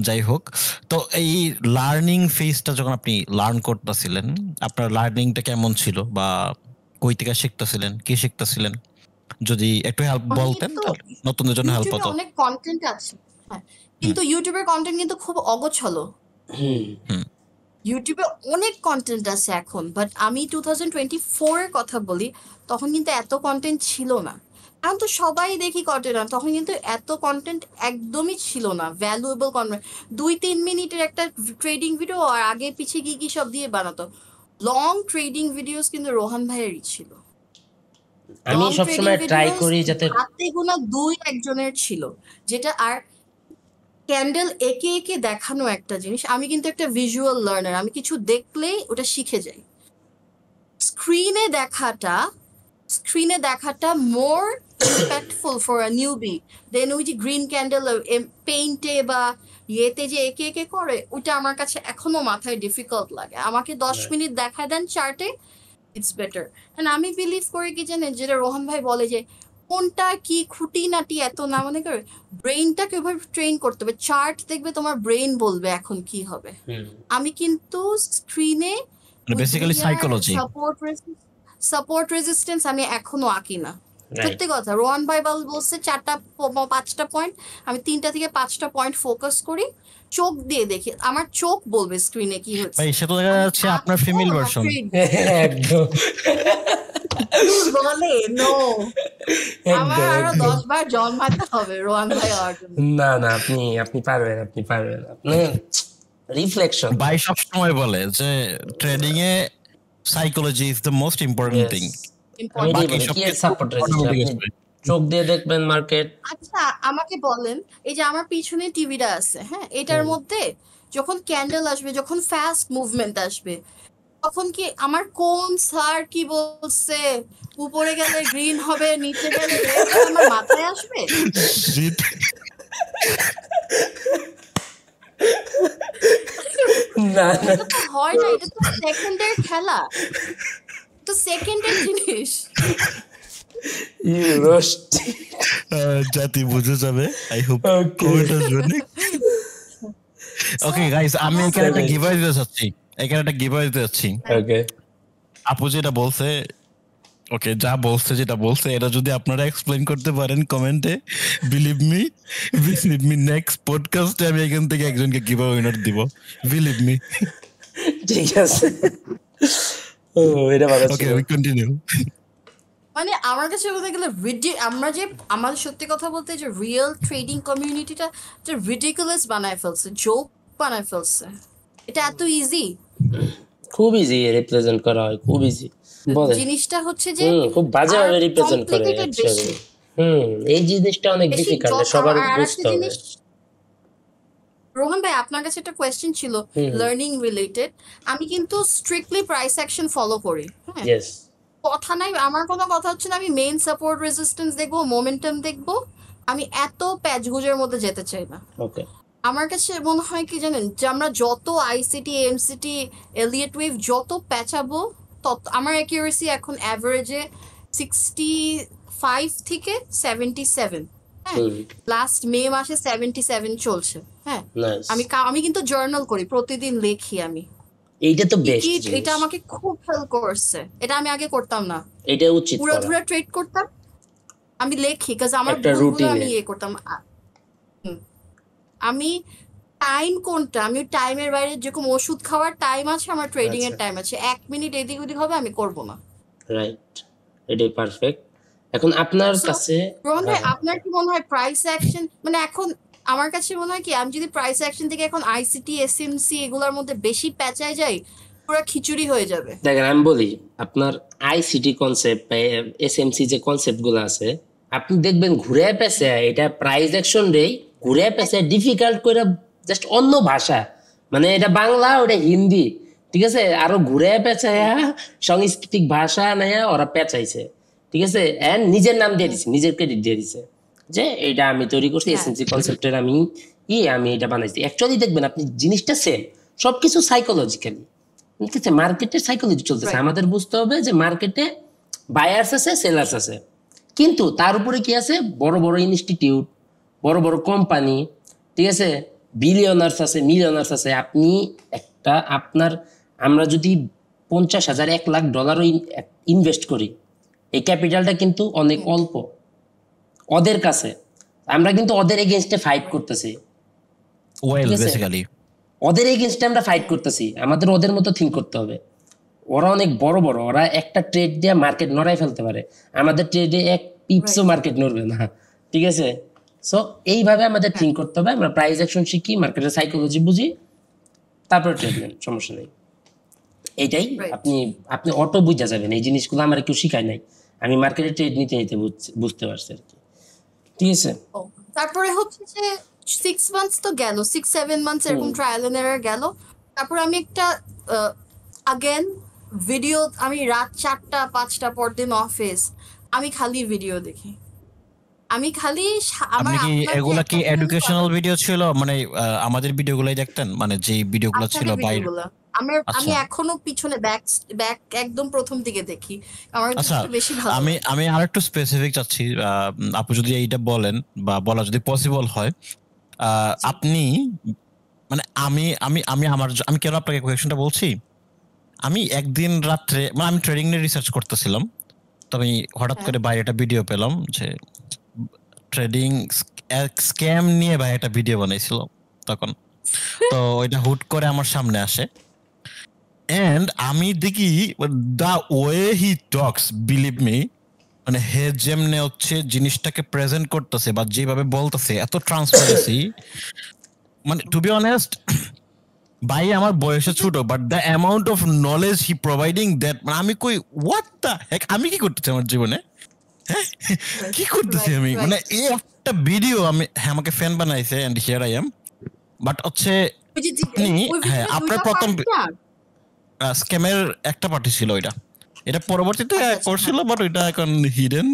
Speaker 3: যাই হোক। তো এই লার্নিং ফেজটা যখন আপনি লার্ন করতেছিলেন, আপনার লার্নিংটা কেমন ছিল, বা কই থেকে শিখতেছিলেন, কি শিখতেছিলেন? যদি একটু হেল্প
Speaker 2: আমি
Speaker 3: বলতেন
Speaker 2: তো
Speaker 3: তাহলে নতুনদের জন্য হেল্প
Speaker 2: ইউটিউবে
Speaker 3: হতো।
Speaker 2: অনেক কন্টেন্ট আছে, হ্যাঁ, কিন্তু ইউটিউবের কন্টেন্ট কিন্তু খুব অগোছালো। ইউটিউবে অনেক কন্টেন্ট আছে এখন, বাট আমি 2024 এর কথা বলি, তখন কিন্তু এত কন্টেন্ট ছিল না। এখন তো সবাই দেখি কন্টেন্ট, তখন কিন্তু এত কন্টেন্ট একদমই ছিল না, ভ্যালুয়েবল কন্টেন্ট। 2-3 মিনিটের একটা ট্রেডিং ভিডিও, আর আগে পিছিয়ে কি কি সব দিয়ে বানাতো। লং ট্রেডিং ভিডিওস কিন্তু রোহান ভাইয়েরই ছিল।
Speaker 1: আমি
Speaker 2: লং ট্রেডিং
Speaker 1: সবসময় ট্রাই
Speaker 2: ভিডিওস
Speaker 1: করি যাতে
Speaker 2: হাতে গোনা 2-1 জনের ছিল, যেটা আর ক্যান্ডেল একে একে দেখানো একটা জিনিস। আমি কিন্তু একটা ভিজুয়াল লার্নার, আমি কিছু দেখলেই ওটা শিখে যাই। স্ক্রিনে দেখাটা মোর ইম্প্যাক্টফুল ফর আ নিউবি দেন ওই যে গ্রিন ক্যান্ডেল পেইন্টে বা ইয়েতে যে একে একে করে, ওটা আমার কাছে এখনো মাথায় ডিফিকাল্ট লাগে। আমাকে 10 মিনিট দেখা দেন চার্টে, ইটস বেটার। আমি বিলিভ করি কি জানেন, যেটা রোহন ভাই বলে যে কোনটা কি খুঁটিনাটি এত না মনে করে ব্রেইনটাকে ওইভাবে ট্রেন করতে হবে। চার্ট দেখবে তোমার ব্রেইন বলবে এখন কি হবে। আমি কিন্তু স্ক্রিনে
Speaker 3: বেসিক্যালি সাইকোলজি।
Speaker 2: সাপোর্ট রেজিস্ট্যান্স আমি এখনো আঁকি না। সত্যি কথা, রোহান ভাই বলছে 4টা-5টা পয়েন্ট, আমি 3টা থেকে 5টা পয়েন্ট ফোকাস করি, চোখ দিয়ে দেখি, আমার চোখ বলবে স্ক্রিনে কি হচ্ছে।
Speaker 3: ভাই সেটা দেখা যাচ্ছে আপনার ফিমেল ভার্সন
Speaker 1: একদম
Speaker 2: বলে নো, আমার আরো 10 বার জন্মাতে হবে রোহান ভাই হওয়ার জন্য।
Speaker 1: না না, আপনি পারবেন, আপনি রিফ্লেকশন।
Speaker 3: ভাই সব সময় বলে যে trading A psychology is the most important thing.
Speaker 1: চোখ দিয়ে দেখবেন মার্কেট।
Speaker 2: আচ্ছা আমাকে বলেন, এই যে আমার পিছনে টিভিটা আছে, হ্যাঁ, এটার মধ্যে যখন ক্যান্ডেল আসবে, যখন ফাস্ট মুভমেন্ট আসবে, তখন কি আমার কোন স্যার কি বলছে, উপরে গেলে গ্রিন হবে, নিচে গেলে রেড হবে, আমার মাথায় আসবে?
Speaker 1: না না,
Speaker 2: এটা তো হয় না, এটা তো সেকেন্ডের খেলা, তো সেকেন্ডের জিনিস।
Speaker 3: জাতি বুঝে যাবে, আই হোপ কমেন্ট আসবে। ওকে গাইস, আমি এখানে একটা গিভঅ্যাওয়ে দিতে চাচ্ছি।
Speaker 1: ওকে,
Speaker 3: আপু যেটা বলছে, ওকে যা বলছে যেটা বলছে, এটা যদি আপনারা এক্সপ্লেইন করতে পারেন কমেন্টে, বিলিভ মি নেক্সট পডকাস্টে আমি এখান থেকে একজনকে গিভঅ্যাওয়ে উইনার দিব, বিলিভ মি।
Speaker 1: ঠিক আছে, ও এটা ভালো ছিল।
Speaker 3: Okay we continue.
Speaker 2: মানে আমার কাছে বলতে গেলে আমরা যে আমাদের সত্যি কথা বলতে যে রিয়েল ট্রেডিং কমিউনিটিটা যে রিডিকুলাস বানায় ফেলছে, জোক বানায় ফেলছে। এটা এত ইজি,
Speaker 1: খুব ইজি রিপ্রেজেন্ট করা হয়, খুব ইজি।
Speaker 2: জিনিসটা হচ্ছে যে
Speaker 1: খুব বাজেভাবে রিপ্রেজেন্ট করে অ্যাকচুয়ালি। এই জিনিসটা অনেক ডিফিকাল্ট, সবার বুঝতে হবে।
Speaker 2: রোহন ভাই আপনার কাছে একটা কোয়েশ্চেন ছিল লার্নিং রিলেটেড। আমি কিন্তু স্ট্রিক্টলি প্রাইস অ্যাকশন ফলো করি, হ্যাঁ,
Speaker 1: ইয়েস,
Speaker 2: কথা নাই, আমার কোনো কথা হচ্ছে না। আমি মেইন সাপোর্ট রেজিস্ট্যান্স দেখবো, মোমেন্টাম দেখবো, আমি এত প্যাচগুজের মধ্যে যেতে চাই না।
Speaker 1: ওকে,
Speaker 2: আমার কাছে মনে হয় কি জানেন, যে আমরা যত আইসিটি, এমসিটি, এলিয়েট ওয়েভ যত প্যাচাবো, তত আমার অ্যাকিউরেসি এখন অ্যাভারেজে 65 থেকে 77, হ্যাঁ, লাস্ট মে মাসে 77 চলছে, হ্যাঁ। আমি কিন্তু জার্নাল করি, প্রতিদিন লেখি আমি।
Speaker 1: এইটা তো বেস্ট জিনিস,
Speaker 2: এটা আমাকে খুব হেল্প করছে, এটা আমি আগে করতাম না,
Speaker 1: এটা উচিত করা।
Speaker 2: পুরো ট্রেড করতাম, আমি লেখি কাজ আমার ভুলগুলো আমি করতাম। আমি টাইম কোনটা, আমি টাইমের বাইরে যেরকম ওষুধ খাওয়ার টাইম আছে, আমার ট্রেডিং এর টাইম আছে, 1 মিনিট এদিক ওদিক হবে আমি করব না।
Speaker 1: রাইট, এটাই পারফেক্ট। এখন আপনার কাছে
Speaker 2: রোহন ভাই আপনার কি মনে হয় প্রাইস অ্যাকশন, মানে এখন আমার কাছে মনে হয় কি, আমি যদি প্রাইস অ্যাকশন থেকে এখন আইসিটি, এসএমসি এগুলোর মধ্যে বেশি প্যাচায় যাই, পুরো খিচুড়ি হয়ে যাবে।
Speaker 1: দেখেন আমি বলি, আপনার আইসিটি কনসেপ্ট বা এসএমসি যে কনসেপ্টগুলো আছে, আপনি দেখবেন ঘুরে পেছে এটা প্রাইস অ্যাকশন রেই ঘুরে পেছে ডিফিকাল্ট করে, জাস্ট অন্য ভাষা, মানে এটা বাংলা ওটা হিন্দি, ঠিক আছে, আরো ঘুরে পেঁচায়া সাংস্কৃতিক ভাষা নেয়া ওরা পেঁচাইছে, ঠিক আছে, এন্ড নিজের নাম দিয়ে দিছে, নিজের ক্রেডিট দিয়ে দিছে যে এটা আমি তৈরি করছি, এসএমসি কনসেপ্টের আমি এটা বানাইছি। অ্যাকচুয়ালি দেখবেন আপনি জিনিসটা সেম, সবকিছু সাইকোলজিক্যালি, ঠিক আছে, মার্কেটের সাইকোলজি চলতেছে। আমাদের বুঝতে হবে যে মার্কেটে বায়ার্স আছে, সেলার্স আছে, কিন্তু তার উপরে কি আছে, বড় বড় ইনস্টিটিউট, বড় বড় কোম্পানি, ঠিক আছে, বিলিয়নার্স আছে, মিলিয়নার্স আছে। আপনি আমরা যদি 50,000 $1 লাখ ইনভেস্ট করি, এই ক্যাপিটালটা কিন্তু অনেক অল্প ওদের কাছে। আমরা কিন্তু ওদের এগেইনস্টে ফাইট করতেছি, ওদের এগেইনস্টে আমরা ফাইট করতেছি, আমাদের ওদের মতো থিঙ্ক করতে হবে। ওরা অনেক বড় বড়, ওরা একটা ট্রেড দিয়ে মার্কেট নড়াই ফেলতে পারে, আমাদের ট্রেডে এক পিপসও মার্কেট নড়বে না, ঠিক আছে। সো এইভাবে আমাদের থিঙ্ক করতে হবে, আমরা প্রাইস অ্যাকশন শিখি, মার্কেটের সাইকোলজি বুঝি, তারপরে ট্রেড নেন, সমস্যা নেই। এইটাই আপনি অটো বুঝা যাবেন, এই জিনিসগুলো আমার কেউ শিখায় নাই, আমি মার্কেটে ট্রেড নিতে নিতে বুঝতে পারছি আর কি, ঠিক আছে।
Speaker 2: তারপরে হচ্ছে যে 6 মান্থস তো গেল, 6-7 মান্থস এরকম ট্রায়াল এন্ড এরর গেল। তারপর আমি একটা আগেন ভিডিও, আমি রাত 4টা-5টা পরদিন অফিস, আমি খালি ভিডিও দেখি, আমি খালি
Speaker 3: আপনি কি এগুলা কি এডুকেশনাল ভিডিও ছিল, মানে আমাদের ভিডিওগুলাই দেখতেন, মানে যে ভিডিওগুলো ছিল বাইরে?
Speaker 2: আমি
Speaker 3: আচ্ছা
Speaker 2: এখনো পিছনে ব্যাক ব্যাক একদম প্রথম দিকে দেখি, আমার কাছে
Speaker 3: আচ্ছা
Speaker 2: একটু বেশি ভালো
Speaker 3: আমি
Speaker 2: লাগে।
Speaker 3: আমি আর একটু স্পেসিফিক চাচ্ছি, আপু যদি এইটা বলেন বা বলা যদি পসিবল হয়,
Speaker 2: জি
Speaker 3: আপনি মানে আমি কেন আপনাকে কোয়েশ্চনটা বলছি, আমি একদিন রাত্রে মানে আমি ট্রেডিং নিয়ে রিসার্চ করতেছিলাম, তো আমি হঠাৎ
Speaker 2: হ্যাঁ
Speaker 3: করে বাইরে একটা ভিডিও পেলাম যে ট্রেডিং স্ক্যাম নিয়ে ভাই একটা ভিডিও বানাইছিল তখন। তো ওইটা হুট করে আমার সামনে আসে, এন্ড আমি দেখি the way he talks, believe me, মানে হে যেমনে হচ্ছে জিনিসটাকে প্রেজেন্ট করতেছে বা যেভাবে বলতেছে, এত ট্রান্সপারেন্সি, মানে টু বি অনেস্ট ভাই আমার বয়সে ছোট, but the amount of knowledge he providing that, মানে আমি কই হোয়াট দ্য হেক, আমি কি করতেছি আমার জীবনে, হ্যাঁ
Speaker 2: রাইট
Speaker 3: কি করতেছি
Speaker 2: রাইট
Speaker 3: আমি, মানে
Speaker 2: রাইট।
Speaker 3: এই একটা ভিডিও আমি, হ্যাঁ আমাকে ফ্যান বানাইছে and here I am. But হচ্ছে
Speaker 2: ওই যে
Speaker 3: আপনি,
Speaker 2: ওই
Speaker 3: হ্যাঁ
Speaker 2: ভিডিওটা
Speaker 3: আপনার
Speaker 2: দুইটা
Speaker 3: প্রথম
Speaker 2: পার্ট না?
Speaker 3: স্ক্যামের একটা পার্টি ছিল ওইটা, এটা পরবর্তীতে
Speaker 2: আচ্ছা আচ্ছা হ্যাঁ।
Speaker 3: করছিল বাট ওইটা এখন হিডেন,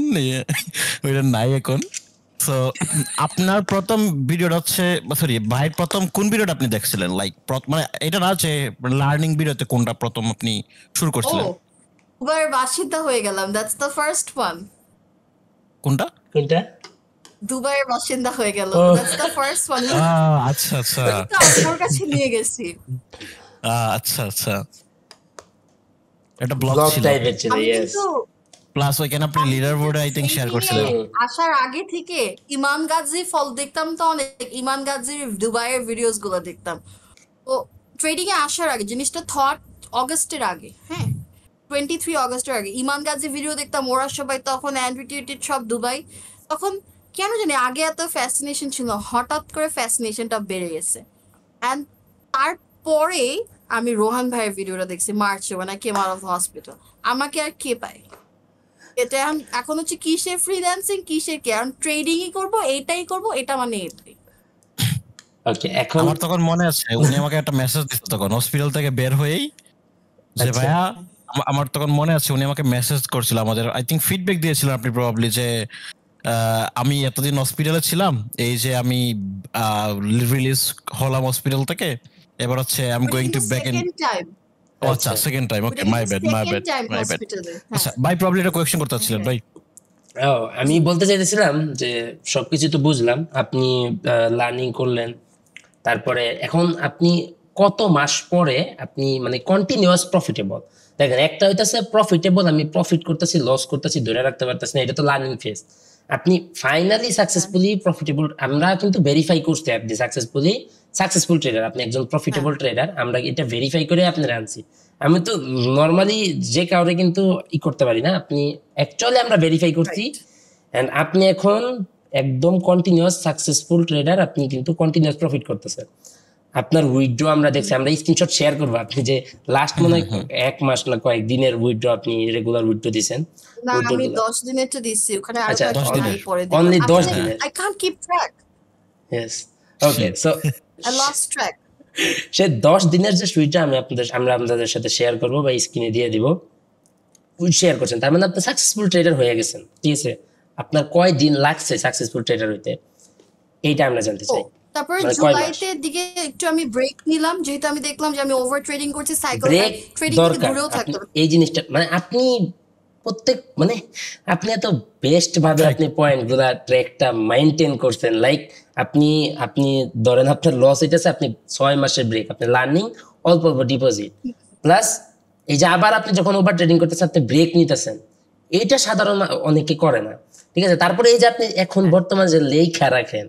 Speaker 3: ওইটা নাই এখন। সো আপনার প্রথম ভিডিওটা হচ্ছে, সরি ভাই প্রথম কোন ভিডিওটা আপনি দেখছিলেন, লাইক মানে এটা না যে লার্নিং ভিডিওতে কোনটা প্রথম আপনি শুরু
Speaker 2: ও,
Speaker 3: করছিলেন,
Speaker 2: দুবাইয়ের বাসিন্দা হয়ে গেলাম, দ্যাটস দ্য ফার্স্ট ওয়ান।
Speaker 3: কোনটা?
Speaker 1: কোনটা?
Speaker 2: দুবাইয়ের বাসিন্দা হয়ে গেল,
Speaker 1: ও
Speaker 2: দ্যাটস দ্য ফার্স্ট ওয়ান।
Speaker 3: আচ্ছা আচ্ছা
Speaker 2: ওই তো আম্মুর কাছে নিয়ে গেছি।
Speaker 3: আচ্ছা আচ্ছা, এটা ব্লগ
Speaker 1: ব্লগ
Speaker 3: ছিল,
Speaker 1: টাইপের ছিল,
Speaker 2: আমি
Speaker 1: ইয়েস।
Speaker 2: কিন্তু
Speaker 3: প্লাস ওইখানে আপনি
Speaker 2: আমি
Speaker 3: লিডার
Speaker 2: কিন্তু
Speaker 3: বোর্ডে আই থিংক শেয়ার
Speaker 2: ট্রেডিং এ
Speaker 3: করছিলেন।
Speaker 2: আসার আগে থেকে ইমান গাজী ফল দেখতাম তো অনেক, ইমান গাজীর দুবাইয়ের ভিডিওস গুলো দেখতাম। তো ট্রেডিং এ আসার আগে জিনিসটা থট অগস্টের আগে, হ্যাঁ 23 অগস্টের আগে ইমান গাজী ভিডিও দেখতাম। ওরা সবাই তখন অ্যান্ড্রয়েড সব দুবাই। তখন কেন জানি আগে এত ফ্যাসিনেশন ছিল, হঠাৎ করে ফ্যাসিনেশনটা বেড়ে গেছে। অ্যান্ড তারপরে আমি রোহান ভাইয়ের ভিডিওটা দেখছি মার্চে, when I came out of the hospital। আমাকে আর কে পায়? এটা এখন হচ্ছে কিসের ফ্রিল্যান্সিং, কিসের কি, এখন ট্রেডিংই করবো, এইটাই করবো, এটা মানে এটাই।
Speaker 1: ওকে, এখন
Speaker 3: আমার তখন মনে আছে উনি আমাকে একটা মেসেজ দিত তখন হসপিটাল থেকে বের হয়েই, যে
Speaker 1: আচ্ছা
Speaker 3: ভাইয়া, আমার তখন মনে আছে উনি আমাকে মেসেজ করছিল, আমাদের আই থিংক ফিডব্যাক দিয়েছিলেন আপনি প্রবাবলি, যে আমি এতদিন হসপিটালে ছিলাম, এই যে আমি রিলিজ হলাম হসপিটাল থেকে, এবার হচ্ছে আই এম
Speaker 2: ওটা
Speaker 3: গোয়িং টু
Speaker 2: কিন্তু
Speaker 3: ব্যাক ইন।
Speaker 2: সেকেন্ড টাইম,
Speaker 3: ও আচ্ছা
Speaker 1: আচ্ছা
Speaker 3: সেকেন্ড টাইম, ওকে
Speaker 2: ওটা
Speaker 3: মাই
Speaker 2: কিন্তু
Speaker 3: bad my
Speaker 2: second
Speaker 3: bad
Speaker 2: time
Speaker 3: my bad.
Speaker 2: হসপিটালে।
Speaker 3: আচ্ছা
Speaker 2: হ্যাঁ
Speaker 3: ভাই প্রবাবলি এটা কোয়েশ্চেন করতে
Speaker 2: হ্যাঁ
Speaker 3: চাচ্ছিলেন
Speaker 2: হ্যাঁ
Speaker 3: ভাই।
Speaker 1: ও, আমি
Speaker 2: জি।
Speaker 1: বলতে চাইতেছিলাম যে সবকিছু তো বুঝলাম, আপনি লার্নিং করলেন, তারপরে এখন আপনি কত মাস পরে আপনি মানে কন্টিনিউয়াস প্রফিটেবল? দেখেন, একটা হইতাছে প্রফিটেবল, আমি প্রফিট করতেছি, লস করতেছি, ধরে রাখতে পারতেছি না, এটা তো লার্নিং ফেজ। আপনি ফাইনালি
Speaker 2: হ্যাঁ
Speaker 1: সাকসেসফুলি প্রফিটেবল, আমরা কিন্তু ভেরিফাই করছি আপনি সাকসেসফুল ট্রেডার, আপনি একজন
Speaker 2: হ্যাঁ
Speaker 1: প্রফিটেবল ট্রেডার, আমরা এটা ভেরিফাই করে আপনার আনছি। আমি তো নর্মালি যে কাউরে কিন্তু করতে পারি না, আপনি অ্যাকচুয়ালি আমরা ভেরিফাই করছি।
Speaker 2: রাইট।
Speaker 1: এন্ড আপনি এখন একদম কন্টিনিউয়াস সাকসেসফুল ট্রেডার, আপনি কিন্তু কন্টিনিউয়াস প্রফিট করতেছেন। আপনার উইথড্র আমরা দেখছি, আমরা স্ক্রিনশট শেয়ার করবো, আপনি যে লাস্ট মনে হয় 1 মাস না কয়েকদিনের উইথড্র, আপনি রেগুলার উইথড্র দিচ্ছেন,
Speaker 2: না
Speaker 1: উইথড্র
Speaker 2: আমি
Speaker 1: গুলো।
Speaker 2: 10 দিনেরটা দিচ্ছি, ওখানে আরো
Speaker 1: আচ্ছা,
Speaker 3: দশ
Speaker 2: কয়েকটা
Speaker 3: দিনের
Speaker 2: আমি পরে দেখলাম
Speaker 1: অনলি 10
Speaker 2: আসলে।
Speaker 1: দিনের
Speaker 2: I can't keep track,
Speaker 1: yes. Okay, so
Speaker 2: I lost track.
Speaker 1: সে 10 দিনের যে সুইচটা আমরা আপনাদের সাথে শেয়ার করবো বা স্ক্রিনে দিয়ে দিব, শেয়ার করছেন, তার মানে আপনি সাকসেসফুল ট্রেডার হয়ে গেছেন, ঠিক আছে? আপনার কয় দিন লাগছে সাকসেসফুল ট্রেডার হইতে, এইটা আমরা জানতে
Speaker 2: ও
Speaker 1: চাই,
Speaker 2: তারপরে
Speaker 1: মানে কয় মাস?
Speaker 2: জুলাইতে দিকে একটু আমি ব্রেক নিলাম, যেহেতু আমি দেখলাম যে আমি ওভার ট্রেডিং করছি, সাইকেল
Speaker 1: ব্রেক
Speaker 2: ট্রেডিং থেকে
Speaker 1: দরকার,
Speaker 2: দূরেও
Speaker 1: আপনি
Speaker 2: থাকতে হবে।
Speaker 1: এই জিনিসটা মানে আপনি প্রত্যেক মানে আপনি এত বেস্ট ভাবে
Speaker 3: Track.
Speaker 1: আপনি পয়েন্ট গুলা ট্র্যাকটা মেনটেন করছেন, লাইক আপনি আপনি ধরেন আপনার লস হইতেছে, আপনি 6 মাসের ব্রেক, আপনি লার্নিং, অল্প অল্প ডিপোজিট, প্লাস এই যে আবার আপনি যখন ওভার ট্রেডিং করতেছেন আপনি ব্রেক নিতেছেন, এইটা সাধারণ অনেকে করে না, ঠিক আছে? তারপরে এই যে আপনি এখন বর্তমান যে লেখা রাখেন,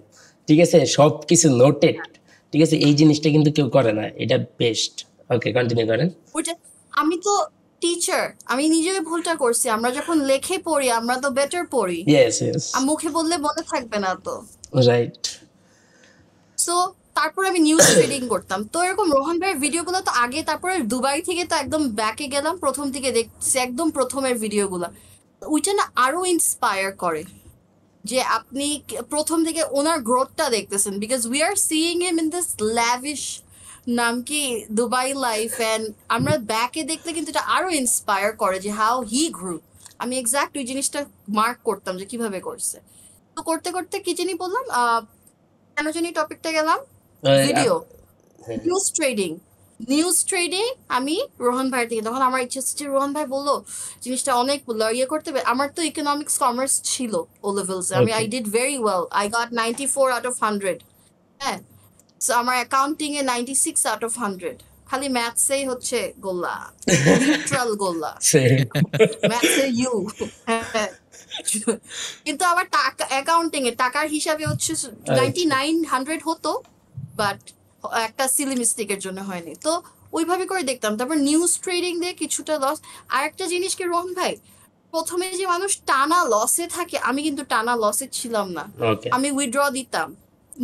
Speaker 1: ঠিক আছে, সবকিছু নোটেড, ঠিক আছে, এই জিনিসটা কিন্তু কেউ করে না, এটা বেস্ট। ওকে, কন্টিনিউ করেন।
Speaker 2: ওইটা আমি তো টিচার, আমি নিজেই ভুলটা করছি। আমরা যখন লেখে পড়ি আমরা তো বেটার পড়ি,
Speaker 1: ইয়েস ইয়েস,
Speaker 2: আর মুখে বললে মনে থাকবে না তো।
Speaker 1: রাইট।
Speaker 2: সো তারপর আমি নিউজ ট্রেডিং করতাম, তো এরকম রোহান ভাইয়ের ভিডিওগুলো তো আগে, তারপরে দুবাই থেকে তো একদম ব্যাকে গেলাম, প্রথম থেকে দেখছি একদম প্রথমের ভিডিওগুলো। ওইটা না আরো ইন্সপায়ার করে যে আপনি প্রথম থেকে ওনার গ্রোথটা দেখতেছেন, because we are seeing him in this lavish নাম কি দুবাই লাইফ, এন্ড আমরা ব্যাকে দেখলে কিন্তু এটা আরো ইন্সপায়ার করে যে হাউ হি গ্রু। আমি এক্সাক্ট ওই জিনিসটা মার্ক করতাম যে কিভাবে করছে। তো করতে করতে কি জানি বললাম, কেন জানি টপিকটা গেলাম, video, news trading. News trading আমি রোহন ভাইয়ের থেকে, তখন আমার ইচ্ছে হচ্ছে যে রোহন ভাই বললো জিনিসটা অনেক ইয়ে করতে হবে। আমার তো ইকোনমিক্স কমার্স ছিল ও লেভেলস, আমি
Speaker 1: okay
Speaker 2: I did very well, I got 94 out of 100। হ্যাঁ, সো আমার অ্যাকাউন্টিং এ 96 আউট অফ 100, খালি ম্যাথসেই হচ্ছে গোল্লা, নিউট্রাল গোল্লা, ম্যাথসে ইউ। হ্যাঁ, কিন্তু আমার টাকা অ্যাকাউন্টিং এ টাকার হিসাবে হচ্ছে 99 100 হতো, বাট একটা সিলি মিস্টেকের জন্য হয়নি। তো ওইভাবে করে দেখতাম। তারপর নিউজ ট্রেডিং দিয়ে কিছুটা লস। আর একটা জিনিস কি রোহন ভাই, প্রথমে যে মানুষ টানা লসে থাকে, আমি কিন্তু টানা লসে ছিলাম না,
Speaker 1: ওকে
Speaker 2: আমি উইথড্র দিতাম,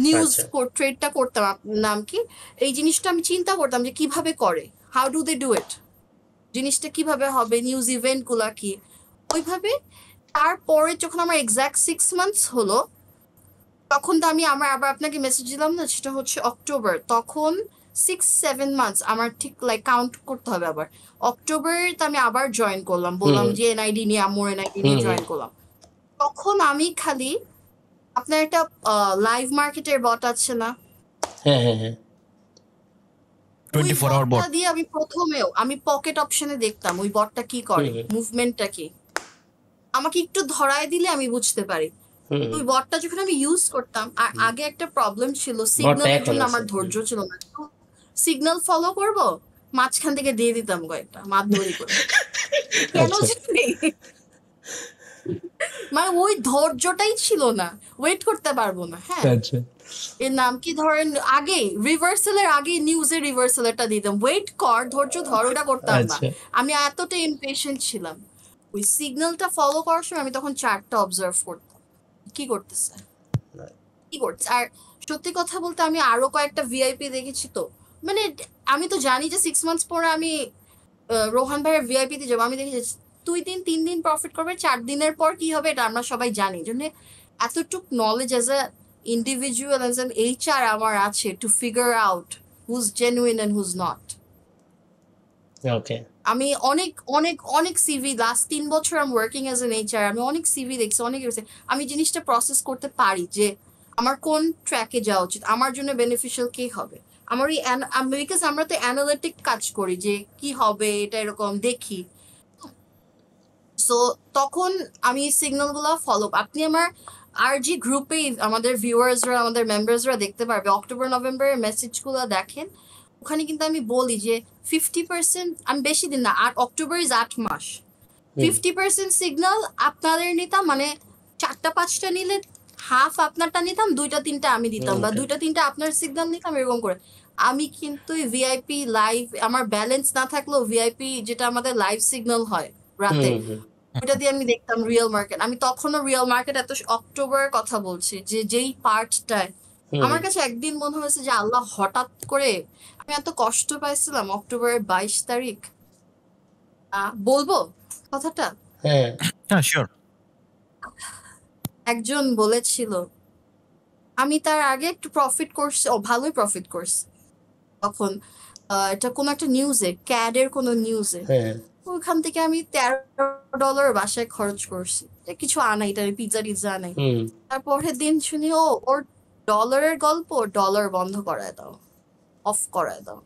Speaker 2: নিউজ
Speaker 1: আচ্ছা
Speaker 2: ট্রেডটা করতাম। নাম কি, এই জিনিসটা আমি চিন্তা করতাম যে কিভাবে করে, how do they do it, জিনিসটা কিভাবে হবে, নিউজ ইভেন্ট গুলা কি, ওইভাবে। তারপরে যখন আমার এক্সাক্ট 6 মান্থস হলো, তখন তো আমি আবার আপনাকে মেসেজ দিলাম না, সেটা হচ্ছে অক্টোবর, তখন 6 7 মান্থস আমার ঠিক লাইক কাউন্ট করতে হবে আবার। অক্টোবরে তো আমি আবার জয়েন করলাম, বললাম
Speaker 1: হুম
Speaker 2: যে এনআইডি নিয়ে, আমার এনআইডি
Speaker 1: হুম
Speaker 2: নিয়ে
Speaker 1: হুম
Speaker 2: জয়েন করলাম। তখন আমি খালি আপনার একটা লাইভ মার্কেটের বট আছে না,
Speaker 1: হ্যাঁ হ্যাঁ হ্যাঁ
Speaker 2: ওই
Speaker 3: 24 hour
Speaker 2: বটটা
Speaker 3: bot.
Speaker 2: দিয়ে আমি প্রথমেও আমি পকেট অপশনে দেখতাম ওই বটটা কি
Speaker 1: হুম
Speaker 2: করে, মুভমেন্টটা কি, আমাকে একটু ধরায় দিলে আমি বুঝতে পারি।
Speaker 1: হুম
Speaker 2: ওই বটটা যখন আমি ইউজ করতাম, আর আগে একটা প্রবলেম ছিল,
Speaker 1: বটটা
Speaker 2: সিগন্যালের
Speaker 1: এখন
Speaker 2: জন্য
Speaker 1: আছে
Speaker 2: আমার ধৈর্য ছিল না, সিগন্যাল ফলো করব, মাঝখান থেকে দিয়ে দিতাম কয়েকটা মাতবরি করে, কেন
Speaker 1: আচ্ছা
Speaker 2: জানি, মানে ওই ধৈর্যটাই ছিল না, ওয়েট করতে পারবো না। হ্যাঁ,
Speaker 1: আচ্ছা
Speaker 2: এর নাম কি, ধরেন আগে রিভার্সালের আগে নিউজের রিভার্সালটা দিতাম, ওয়েট কর, ধৈর্য ধর, ওটা করতাম না।
Speaker 1: আচ্ছা
Speaker 2: আমি এতটা ইমপেশেন্ট ছিলাম। ওই সিগন্যালটা ফলো করার সময় আমি তখন চার্টটা অবজার্ভ করতাম, কি করতেছে কি করছে। আর সত্যি কথা বলতে আমি আরো কয়েকটা ভিআইপি দেখেছি, তো মানে আমি তো জানি যে 6 মান্থস পরে আমি রোহান ভাইয়ের ভিআইপি তে যাবো, আমি দেখেছি 2 দিন 3 দিন প্রফিট করবে, 4 দিনের পর কি হবে এটা আমরা সবাই জানি। জন্য এতটুক knowledge as a individual, as an HR আমার আছে, to figure out who's genuine and who's not.
Speaker 1: Okay
Speaker 2: আমি অনেক অনেক অনেক সিভি, লাস্ট 3 বছর আমি ওয়ার্কিং অ্যাজ এন এইচআর, আমি অনেক সিভি দেখছি, অনেক আমি জিনিসটা প্রসেস করতে পারি যে আমার কোন ট্র্যাকে যাওয়া উচিত, আমার জন্য বেনিফিশিয়াল কে হবে। আমার ওই বিকজ আমরা তো অ্যানালিটিক কাজ করি যে কি হবে এটা, এরকম দেখি। সো তখন আমি সিগন্যাল গুলো ফলো, আপনি আমার আরজি গ্রুপে আমাদের ভিউয়ার্সরা, আমাদের মেম্বার্সরা দেখতে পারবে, অক্টোবর নভেম্বরের মেসেজগুলো দেখেন, ওখানে কিন্তু আমি বলি যে 50%, আমি বেশি দিন না, আর অক্টোবর ইজ 8 মাস,
Speaker 1: হুম
Speaker 2: 50% সিগন্যাল আপনাদের নিতাম, মানে 4টা 5টা নিলে হাফ আপনারটা নিতাম, 2টা 3টা আমি দিতাম, বা
Speaker 1: ওকে
Speaker 2: 2টা 3টা আপনার সিগন্যাল নিতাম, এরকম করে। আমি কিন্তু ভিআইপি লাইভ, আমার ব্যালেন্স না থাকলেও ভিআইপি যেটা আমাদের লাইভ সিগন্যাল হয় রাতে,
Speaker 1: হুম হুম
Speaker 2: ওইটা দিয়ে আমি দেখতাম রিয়েল মার্কেট। আমি তখনও রিয়েল মার্কেট, এত অক্টোবরের কথা বলছি, যে যেই পার্টটায়
Speaker 1: হুম
Speaker 2: আমার কাছে একদিন মনে হয়েছে যে আল্লাহ হঠাৎ করে, আমি এত কষ্ট পাইছিলাম অক্টোবরের 22 তারিখ। বলবো কথাটা,
Speaker 1: হ্যাঁ
Speaker 3: Yeah, sure.
Speaker 2: একজন বলেছিল, আমি তার আগে একটু প্রফিট করছি, ভালোই প্রফিট করছি তখন, এটা কোনো একটা নিউজে, ক্যাডের কোনো নিউজে,
Speaker 1: হ্যাঁ
Speaker 2: ওইখান থেকে আমি $13 বাসায় খরচ করছি, কিছু আনাই, এটা পিৎজা টিৎজা আনাই।
Speaker 1: হুম
Speaker 2: তারপরের দিন শুনি ওর ডলারের গল্প, ডলার বন্ধ করায় দাও, অফ করায় দাও,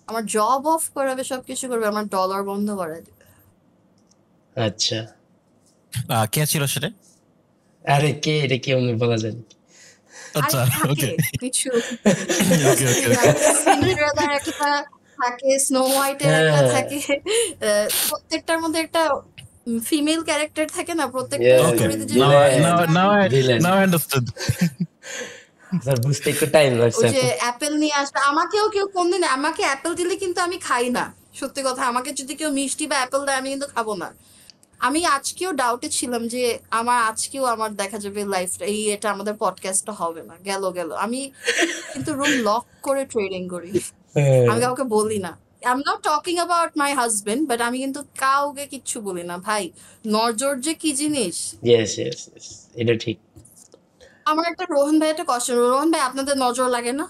Speaker 2: আমার জব অফ করাবে, সবকিছু করবে, আমার ডলার বন্ধ করায় দিবে।
Speaker 1: আচ্ছা
Speaker 3: কে ছিল সেটা?
Speaker 1: আরে কে এটা কি অমনি বলা যায় নাকি?
Speaker 2: আরে
Speaker 3: আচ্ছা,
Speaker 2: থাকে
Speaker 3: ওকে
Speaker 2: কিছু,
Speaker 3: ওকে ওকে
Speaker 2: সিন্ডারেলার একটা থাকে, স্নো হোয়াইটের একটা
Speaker 1: হ্যাঁ
Speaker 2: থাকে, প্রত্যেকটার মধ্যে একটা ফিমেল ক্যারেক্টার থাকে না, প্রত্যেকটা
Speaker 1: Yes,
Speaker 3: ওকে
Speaker 2: স্টোরিতে যে
Speaker 3: নাও
Speaker 1: villain,
Speaker 3: নাও নাও
Speaker 1: villain.
Speaker 3: নাও আন্ডারস্টুড।
Speaker 1: স্যার বুঝতে একটু টাইম লাগছে
Speaker 2: ওই যে
Speaker 1: আপু।
Speaker 2: অ্যাপেল নিয়ে আসবে, আমাকেও কেউ কোনদিন, আমাকে অ্যাপেল দিলে কিন্তু আমি খাই না, সত্যি কথা, আমাকে যদি কেউ মিষ্টি বা অ্যাপেল দেয় আমি কিন্তু খাবো না। আমি আজকেও ডাউটে ছিলাম যে আমার আজকেও আমার দেখা যাবে লাইফটা এটা আমাদের পডকাস্টটা হবে না, গেল গেল। আমি কিন্তু রুম লক করে ট্রেডিং করি,
Speaker 1: হ্যাঁ
Speaker 2: আমি কাউকে বলি না। I am not talking about my husband, but আমি কিন্তু কাউকে কিচ্ছু বলি না ভাই, নজর যে কি জিনিস।
Speaker 1: ইয়েস ইয়েস ইয়েস এটা ঠিক।
Speaker 2: আমার একটা রোহন ভাই একটা কোশ্চেন, রোহন ভাই আপনাদের নজর লাগে না?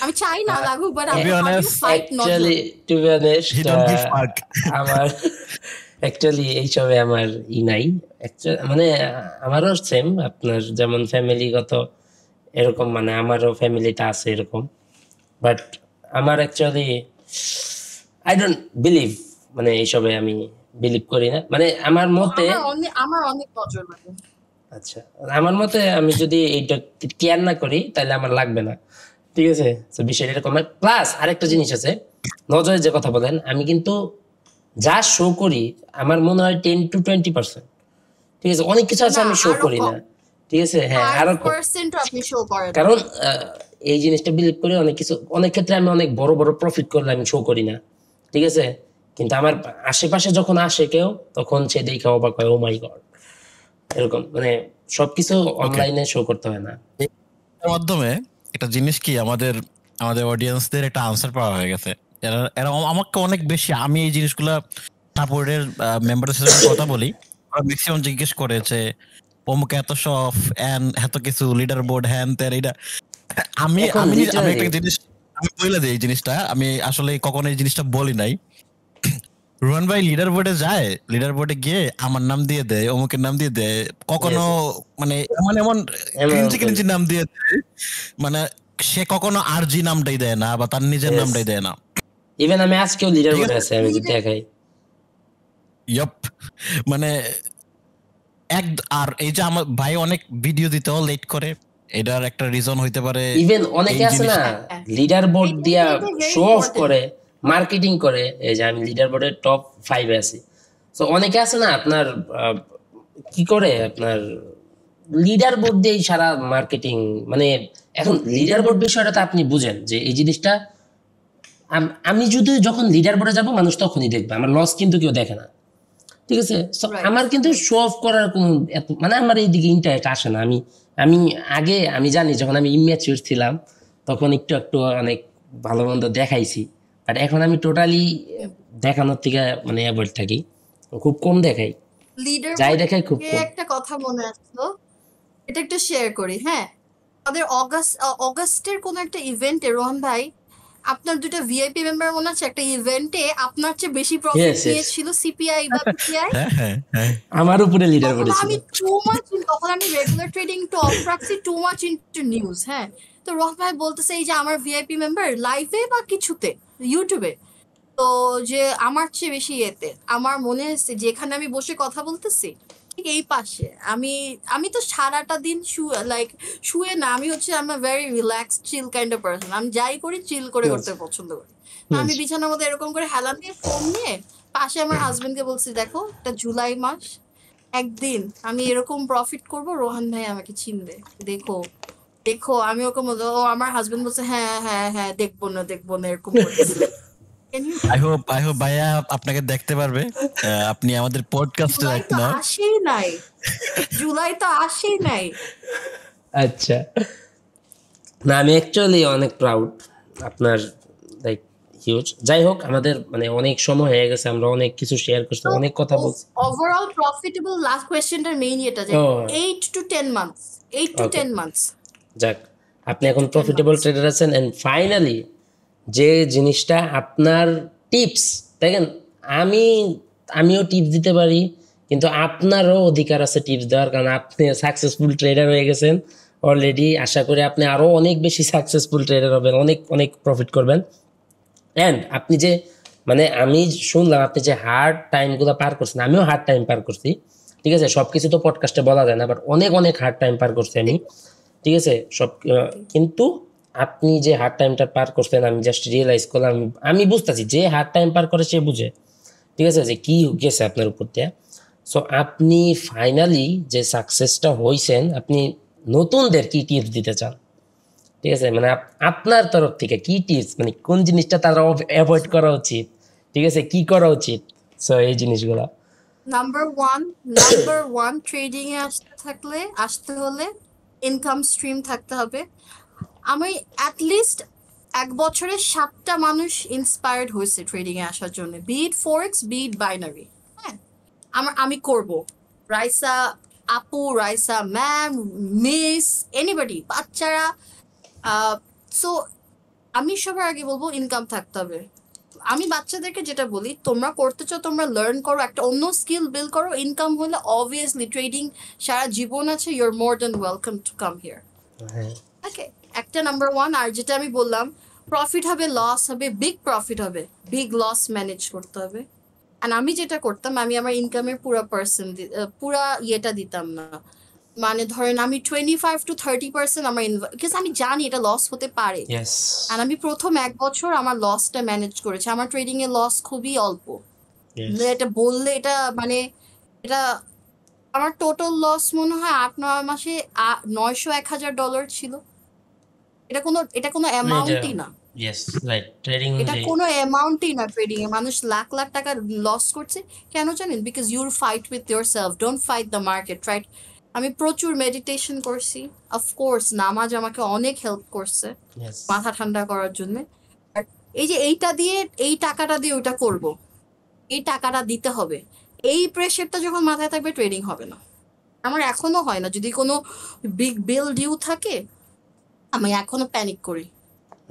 Speaker 2: আমি চাই না লাগুক, বাট
Speaker 3: To be
Speaker 2: আপনি
Speaker 3: honest,
Speaker 2: ফাইট নজর।
Speaker 1: Actually to be honest
Speaker 3: he don't give fuck.
Speaker 1: আমার অ্যাকচুয়ালি এইসবে আমার নাই। মানে আমারও সেম আপনার যেমন ফ্যামিলিগত এরকম, মানে আমারও ফ্যামিলিটা আছে এরকম, বাট আমার অ্যাকচুয়ালি আই ডোন্ট বিলিভ, মানে এইসবে আমি বিলিভ করি না, মানে আমার মতে।
Speaker 2: আমার অনেক নজর লাগে।
Speaker 1: আচ্ছা, আমার মতে আমি যদি এইটা কেয়ার না করি তাহলে আমার লাগবে না, ঠিক আছে? তো বিষয়টা এরকম। প্লাস আরেকটা জিনিস আছে, নজরের যে কথা বলেন, আমি কিন্তু যা শো করি আমার মনে হয় 10-20%, ঠিক আছে? অনেক কিছু আছে
Speaker 2: না,
Speaker 1: আমি শো
Speaker 2: আরো
Speaker 1: করি
Speaker 2: কম।
Speaker 1: না, ঠিক আছে? হ্যাঁ, আরো কম।
Speaker 2: 5% আপনি শো করেন।
Speaker 1: কারণ এই জিনিসটা বিলিভ করে অনেক কিছু, অনেক ক্ষেত্রে আমি অনেক বড় বড় প্রফিট করলে আমি শো করি না, ঠিক আছে? কিন্তু আমার আশেপাশে যখন আসে কেউ, তখন সে দেখে অবাক হয়, ও মাই গড, এরকম। মানে সবকিছু অনলাইনে শো করতে হয় না।
Speaker 3: এর মাধ্যমে একটা জিনিস কি, আমাদের আমাদের অডিয়েন্সদের একটা আনসার পাওয়া হয়ে গেছে। এরা এরা আমাকে অনেক বেশি, আমি এই জিনিসগুলা সাপোর্টের মেম্বারের সাথে যখন কথা বলি, ওরা ম্যাক্সিমাম জিজ্ঞেস করে যে অমুক এত সফ এন্ড এত কিছু লিডার বোর্ড হ্যান ত্যান এইটা। আমি
Speaker 1: এখন
Speaker 3: আমি আমি
Speaker 1: literally
Speaker 3: একটা জিনিস আমি বলে দিই, এই জিনিসটা আমি আসলে কখনো এই জিনিসটা বলি নাই। রোহন ভাই লিডার বোর্ডে যায়, লিডার বোর্ডে গিয়ে আমার নাম দিয়ে দেয়, অমুকের নাম দিয়ে দেয়, কখনো মানে এমন এমন ক্রিঞ্জি ক্রিঞ্জি নাম দিয়ে দেয়, মানে সে কখনো আরজি নামটাই দেয় না বা তার নিজের
Speaker 1: Yes.
Speaker 3: নামটাই দেয় না।
Speaker 1: ইভেন আমি আজকেও লিডার
Speaker 3: ঠিক
Speaker 1: বোর্ডে
Speaker 3: আছে?
Speaker 1: আছি, আমি যদি দেখাই।
Speaker 3: ইয়প, মানে এক আর এই যে আমার ভাই অনেক ভিডিও দিতেও লেট করে, এটার একটা রিজন হইতে পারে।
Speaker 1: ইভেন অনেকে
Speaker 3: এই
Speaker 1: আছে
Speaker 3: জিনিস
Speaker 1: না, লিডার বোর্ড
Speaker 2: এটা
Speaker 1: দিয়া
Speaker 2: এটা very
Speaker 1: শো অফ
Speaker 2: important.
Speaker 1: করে, মার্কেটিং করে, এই যে আমি লিডার বোর্ডের টপ 5 এ আছি। তো অনেকে আছে না আপনার কি করে, আপনার লিডার বোর্ড দিয়েই সারা মার্কেটিং। মানে এখন লিডার বোর্ড বিষয়টা তো আপনি বুঝেন যে এই জিনিসটা, আমি যদি যখন লিডার বোর্ডে যাব, মানুষ তখনই দেখবে, আমার লস কিন্তু কেউ দেখে না, ঠিক আছে? So,
Speaker 2: Right.
Speaker 1: আমার কিন্তু শো অফ করার কোনো মানে আমার এইদিকে ইন্টারেস্ট আসে না। আমি আমি আগে আমি জানি, যখন আমি ইম্যাচিউর ছিলাম তখন একটু একটু অনেক ভালো মন্দ দেখাইছি, বাট এখন আমি টোটালি দেখানোর থেকে মানে অ্যাভয়েড থাকি, খুব কম দেখাই,
Speaker 2: লিডার
Speaker 1: যাই দেখাই খুব কম।
Speaker 2: একটা কথা মনে আসলো, এটা একটু শেয়ার করি। হ্যাঁ, আমাদের অগাস্টের কোন একটা ইভেন্টে রোহন ভাই, আপনার দুটো ভিআইপি মেম্বার মনে আছে, একটা ইভেন্টে আপনার চেয়ে বেশি প্রফিট
Speaker 1: Yes, yes.
Speaker 2: নিয়েছিল সিপিআই বা পিপিআই।
Speaker 3: হ্যাঁ হ্যাঁ হ্যাঁ
Speaker 1: আমার উপরে লিডার
Speaker 2: তখন
Speaker 1: বলেছিল।
Speaker 2: আমি তখন আমি রেগুলার ট্রেডিং একটু অফ রাখছি, টু মাচ ইনটু নিউজ। হ্যাঁ, তো রোহন ভাই বলতেছে এই যে আমার ভিআইপি মেম্বার লাইভে বা কিছুতে ইউটিউবে, তো যে আমার চেয়ে বেশি এতে, আমার মনে হচ্ছে যেখানে আমি বসে কথা বলতেছি ঠিক এই পাশে, আমি আমি তো সারাটা দিন শুয়ে না, আমি হচ্ছে আমার very relaxed chill kind of person. আমি যাই করি চিল করে করতে পছন্দ করি। তো আমি বিছানার মধ্যে এরকম করে হেলান দিয়ে ফোন নিয়ে পাশে আমার হাজবেন্ডকে বলছি, দেখো এটা জুলাই মাস, একদিন আমি এরকম প্রফিট করব, রোহান ভাই আমাকে চিনবে, দেখো দেখো। আমি ওরকম ও আমার হাজবেন্ড বলছে হ্যাঁ হ্যাঁ হ্যাঁ দেখবো না এরকম করতেছে।
Speaker 3: আই হোপ ভাইয়া আপনাকে দেখতে পারবে। আপনি আমাদের পডকাস্টে
Speaker 2: জুলাই
Speaker 3: রাইট
Speaker 2: তো
Speaker 3: নাও।
Speaker 2: আসেই নাই, জুলাই তো আসেই নাই।
Speaker 1: আচ্ছা, না আমি অ্যাকচুয়ালি অনেক প্রাউড আপনার, লাইক হিউজ। যাই হোক, আমাদের মানে অনেক সময় হয়ে গেছে, আমরা অনেক কিছু শেয়ার করছি, অনেক কথা বলছি।
Speaker 2: ওভারঅল প্রফিটেবল লাস্ট কোয়েশ্চেনটার মেইন এটা যে
Speaker 1: ও।
Speaker 2: 8 to 10 months, 8 to
Speaker 1: Okay.
Speaker 2: 10 months.
Speaker 1: যাক, আপনি এখন প্রফিটেবল ট্রেডার আছেন। এন্ড ফাইনালি যে জিনিসটা আপনার টিপস, দেখেন আমিও টিপস দিতে পারি, কিন্তু আপনারও অধিকার আছে টিপস দেওয়ার, কারণ আপনি সাকসেসফুল ট্রেডার হয়ে গেছেন অলরেডি। আশা করি আপনি আরও অনেক বেশি সাকসেসফুল ট্রেডার হবেন, অনেক অনেক প্রফিট করবেন। অ্যান্ড আপনি যে মানে আমি শুনলাম আপনি যে হার্ড টাইমগুলো পার করছেন, আমিও হার্ড টাইম পার করছি, ঠিক আছে? সব কিছু তো পডকাস্টে বলা যায় না, বাট অনেক অনেক হার্ড টাইম পার করছি আমি, ঠিক আছে? কিন্তু আপনি যে হার্ড টাইমটা পার করছেন, আমি জাস্ট রিয়েলাইজ করলাম, আমি বুঝতেছি যে হার্ড টাইম পার করে সে বুঝে, ঠিক আছে, যে কি গেছে আপনার উপর দিয়ে। সো আপনি ফাইনালি যে সাকসেসটা হয়েছেন, আপনি নতুনদের কি টিপস দিতে চান, ঠিক আছে? মানে আপনার তরফ থেকে কি টিপস, মানে কোন জিনিসটা তারা অ্যাভয়েড করা উচিত, ঠিক আছে, কি করা উচিত, সো এই জিনিসগুলো।
Speaker 2: নাম্বার ওয়ান ট্রেডিং এ আসতে হলে ইনকাম স্ট্রিম থাকতে হবে। আমি অ্যাটলিস্ট এক বছরে 7টা মানুষ ইন্সপায়ার্ড হয়েছে ট্রেডিং এ আসার জন্য, বিট ফরেক্স, বিট বাইনারি। হ্যাঁ, আমি করব। রাইসা আপু, রাইসা ম্যাম, মিস, এনিবডি, বাচ্চারা। সো আমি সবার আগে বলবো ইনকাম থাকতে হবে। আমি বাচ্চাদেরকে যেটা বলি, তোমরা করতে চাও তোমরা লার্ন করো, একটা অন্য স্কিল বিল্ড করো। ইনকাম হলে অবভিয়াসলি ট্রেডিং সারা জীবন আছে, your more than welcome to come here.
Speaker 1: হ্যাঁ,
Speaker 2: ওকে, একটা নাম্বার ওয়ান। আর যেটা আমি বললাম, প্রফিট হবে, লস হবে, বিগ প্রফিট হবে, বিগ লস ম্যানেজ করতে হবে। আর আমি যেটা করতাম, আমি আমার ইনকামের পুরা ইয়েটা দিতাম না। মানে ধরেন আমি 25 to 30% আমার বিকজ আমি জানি এটা লস হতে পারে।
Speaker 1: ইয়েস
Speaker 2: আর আমি প্রথম 1 বছর আমার লসটা ম্যানেজ করেছি। আমার ট্রেডিং এর লস খুবই অল্প। এটা বললে এটা মানে এটা আমার টোটাল লস মনে হয় 8-9 মাসে $900-1000 ছিল। এটা কোনো অ্যামাউন্টই না।
Speaker 1: ইয়েস রাইট ট্রেডিং
Speaker 2: এটা কোনো অ্যামাউন্টই না ট্রেডিং এ। মানুষ লাখ লাখ টাকা লস করছে কেন জানেন? Because your fight with your self, don't fight the market, right? আমি প্রচুর মেডিটেশন করছি, অফকোর্স নামাজ আমাকে অনেক হেল্প করছে মাথা ঠান্ডা করার জন্য। আর এই যে এই টাকাটা দিয়ে ওটা করব, এই টাকাটা দিতে হবে, এই প্রেশারটা যখন মাথায় থাকবে ট্রেডিং হবে না। আমার এখনো হয় না। যদি কোনো বিগ বিল ডিউ থাকে আমি এখনো প্যানিক করি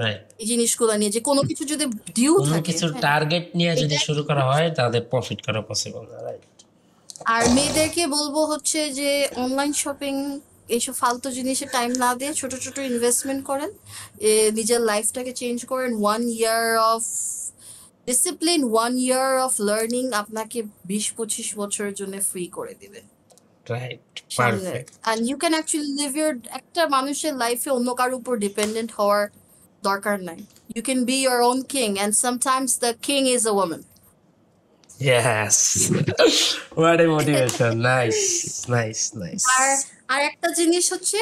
Speaker 1: রাইট
Speaker 2: এই জিনিসগুলো নিয়ে, যে কোনো কিছু যদি ডিউ
Speaker 1: কোনো
Speaker 2: থাকে।
Speaker 1: কিছু টার্গেট নিয়ে যদি শুরু করা হয় তাহলে প্রফিট করা পসিবল না, রাইট?
Speaker 2: আর মেয়েদেরকে বলবো হচ্ছে যে অনলাইন শপিং এইসব ফালতু জিনিসে টাইম না দিয়ে ছোট ছোট ইনভেস্টমেন্ট করেন, নিজের লাইফটাকে চেঞ্জ করেন। 1 year of discipline, 1 year of learning আপনাকে 20-25 বছরের জন্য ফ্রি করে দিবে
Speaker 1: রাইট
Speaker 2: সামনে।
Speaker 1: Perfect
Speaker 2: and you can actually live your একটা মানুষের লাইফে অন্য কারোর উপর ডিপেন্ডেন্ট হওয়ার দরকার নাই। You can be your own king, and sometimes the king is a woman.
Speaker 1: Yes what a motivation, nice nice nice.
Speaker 2: আর একটা জিনিস হচ্ছে,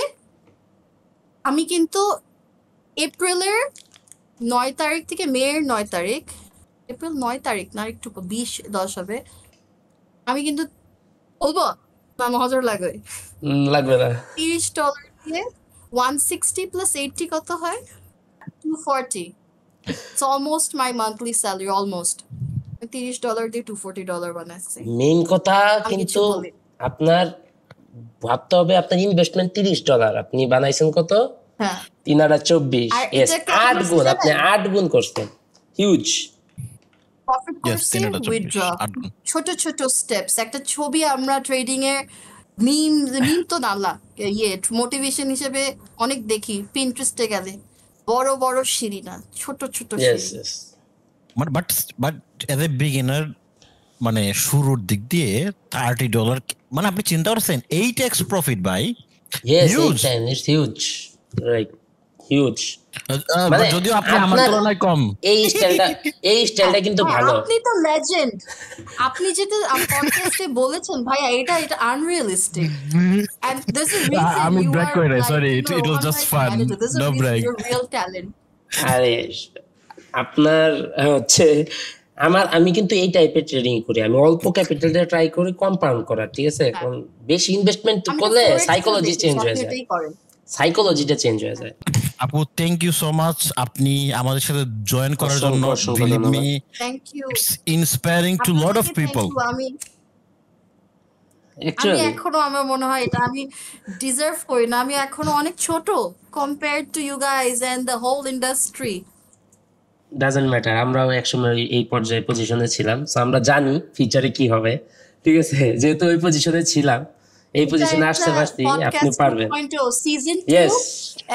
Speaker 2: আমি কিন্তু এপ্রিলের 9 তারিখ থেকে মেয়ের 9 তারিখ, এপ্রিল 9 তারিখ না একটু 20-10 হবে, আমি কিন্তু বলবো না নজর লাগবে
Speaker 1: লাগবে না।
Speaker 2: $30 দিয়ে 160 plus 80 কত হয়? 240. It's almost my monthly salary, almost. $30 দিয়ে $240 বানাচ্ছি।
Speaker 1: মেইন কথা
Speaker 2: আমি কিছু
Speaker 1: কিন্তু
Speaker 2: বলি।
Speaker 1: আপনার ভাবতে হবে আপনার ইনভেস্টমেন্ট $30, আপনি বানাইছেন কত?
Speaker 2: হ্যাঁ
Speaker 1: 3/24।
Speaker 2: আর
Speaker 1: ইয়েস,
Speaker 2: এটা
Speaker 1: 8 গুণ, আপনি 8 গুণ করছেন, হিউজ।
Speaker 2: প্রফিট
Speaker 3: Yes,
Speaker 2: করছি
Speaker 3: 3/24
Speaker 2: উইথড্র,
Speaker 3: আট-
Speaker 2: ছোট ছোট স্টেপস। একটা ছবি আমরা ট্রেডিং এর মিম তো নালা ইয়ে মোটিভেশন হিসেবে অনেক দেখি পিন্টারেস্টে গেলে, বড় বড় সিঁড়ি না, ছোট ছোট
Speaker 1: ইয়েস
Speaker 2: সিঁড়ি।
Speaker 1: Yes
Speaker 3: but as a beginner মানে শুরুর দিক দিয়ে $30 মানে আপনি চিন্তা করছেন 8x প্রফিট ভাই।
Speaker 1: Yes
Speaker 3: Huge.
Speaker 1: It's huge, right huge. মানে
Speaker 3: যদিও আপনি আমার
Speaker 1: আপনার
Speaker 3: তুলনায় কম।
Speaker 1: এই স্টাইলটা কিন্তু
Speaker 2: হ্যাঁ,
Speaker 1: ভালো।
Speaker 2: আপনি তো লেজেন্ড। আপনি যেটা পডকাস্টে বলেছেন ভাইয়া, এটা unrealistic. And there's a reason
Speaker 3: আমি
Speaker 2: you
Speaker 3: brag
Speaker 2: are
Speaker 3: করি নাই,
Speaker 2: like,
Speaker 3: sorry,
Speaker 2: you
Speaker 3: it
Speaker 2: know,
Speaker 3: was
Speaker 2: Rohan
Speaker 3: just
Speaker 2: bhai's
Speaker 3: fun,
Speaker 2: manager. There's a
Speaker 3: no
Speaker 2: reason
Speaker 3: brag.
Speaker 2: you're real talent.
Speaker 1: আরে আপনার হচ্ছে আমি কিন্তু এই টাইপের ট্রেডিং করি, আমি অল্প ক্যাপিটাল দিয়ে ট্রাই করি কম্পাউন্ড করার, ঠিক আছে? এখন বেশি ইনভেস্টমেন্ট
Speaker 2: আমি তো
Speaker 1: করলে
Speaker 2: Forex এও
Speaker 1: সাইকোলজি
Speaker 2: দেখেছি,
Speaker 1: চেঞ্জ হয়ে
Speaker 2: আপনি
Speaker 1: যায়,
Speaker 2: এটাই করেন।
Speaker 1: সাইকোলজিটা চেঞ্জ হয়ে যায়।
Speaker 3: আপু থ্যাংক ইউ সো মাচ আপনি আমাদের সাথে জয়েন করার জন্য।
Speaker 1: অসংখ্য
Speaker 3: বিলিভ
Speaker 1: ধন্যবাদ।
Speaker 3: Me,
Speaker 2: Thank you.
Speaker 3: It's inspiring to lot of
Speaker 2: আপনাদেরকে thank
Speaker 3: পিপল।
Speaker 2: you. আমি
Speaker 1: অ্যাকচুয়ালি
Speaker 2: এখনো আমার মনে হয় এটা আমি ডিজার্ভ করি না। আমি এখনো অনেক ছোট compared to you guys and the whole industry.
Speaker 1: Doesn't matter, আমরাও একসময় এই পর্যায়ে পজিশনে ছিলাম, সো আমরা জানি ফিউচারে কি হবে, ঠিক আছে? যেহেতু ওই পজিশনে ছিলাম, এই পজিশনে আসতে পারছি, আপনি পারবেন।
Speaker 2: সিজন 2
Speaker 1: ইয়েস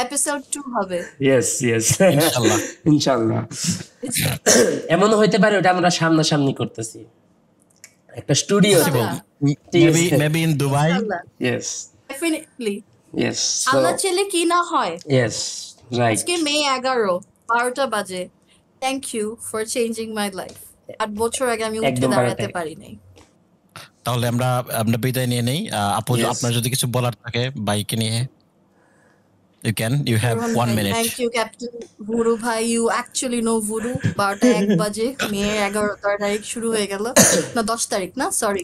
Speaker 2: এপিসোড 2 হবে
Speaker 1: ইয়েস ইয়েস
Speaker 3: ইনশাআল্লাহ।
Speaker 1: ইনশাআল্লাহ। এমনও হইতে পারে ওটা আমরা সামনাসামনি করতেছি একটা স্টুডিও। ঠিক আছে।
Speaker 3: Maybe in Dubai.
Speaker 1: Yes
Speaker 2: definitely
Speaker 1: yes
Speaker 2: আল্লাহ চাইলে কি না হয়।
Speaker 1: Yes right.
Speaker 2: আজকে মে 11 12টা বাজে। Thank you for changing my life. 8 বছর আগে আমি উঠে
Speaker 1: একদম
Speaker 2: দাঁড়াতে
Speaker 1: বাড়াতে।
Speaker 2: পারি নাই।
Speaker 3: তাহলে আমরা বিদায় নিয়ে নেই। আপু
Speaker 1: Yes.
Speaker 3: আপনার যদি কিছু বলার থাকে বাইকে নিয়ে, you have
Speaker 2: Rohan
Speaker 3: 1
Speaker 2: bhai,
Speaker 3: minute.
Speaker 2: Thank you, Captain Voodoo bhai. You actually know Voodoo. 12টা 1 বাজে, মে 11 তারিখ শুরু হয়ে গেল। না 10 তারিখ না, সরি।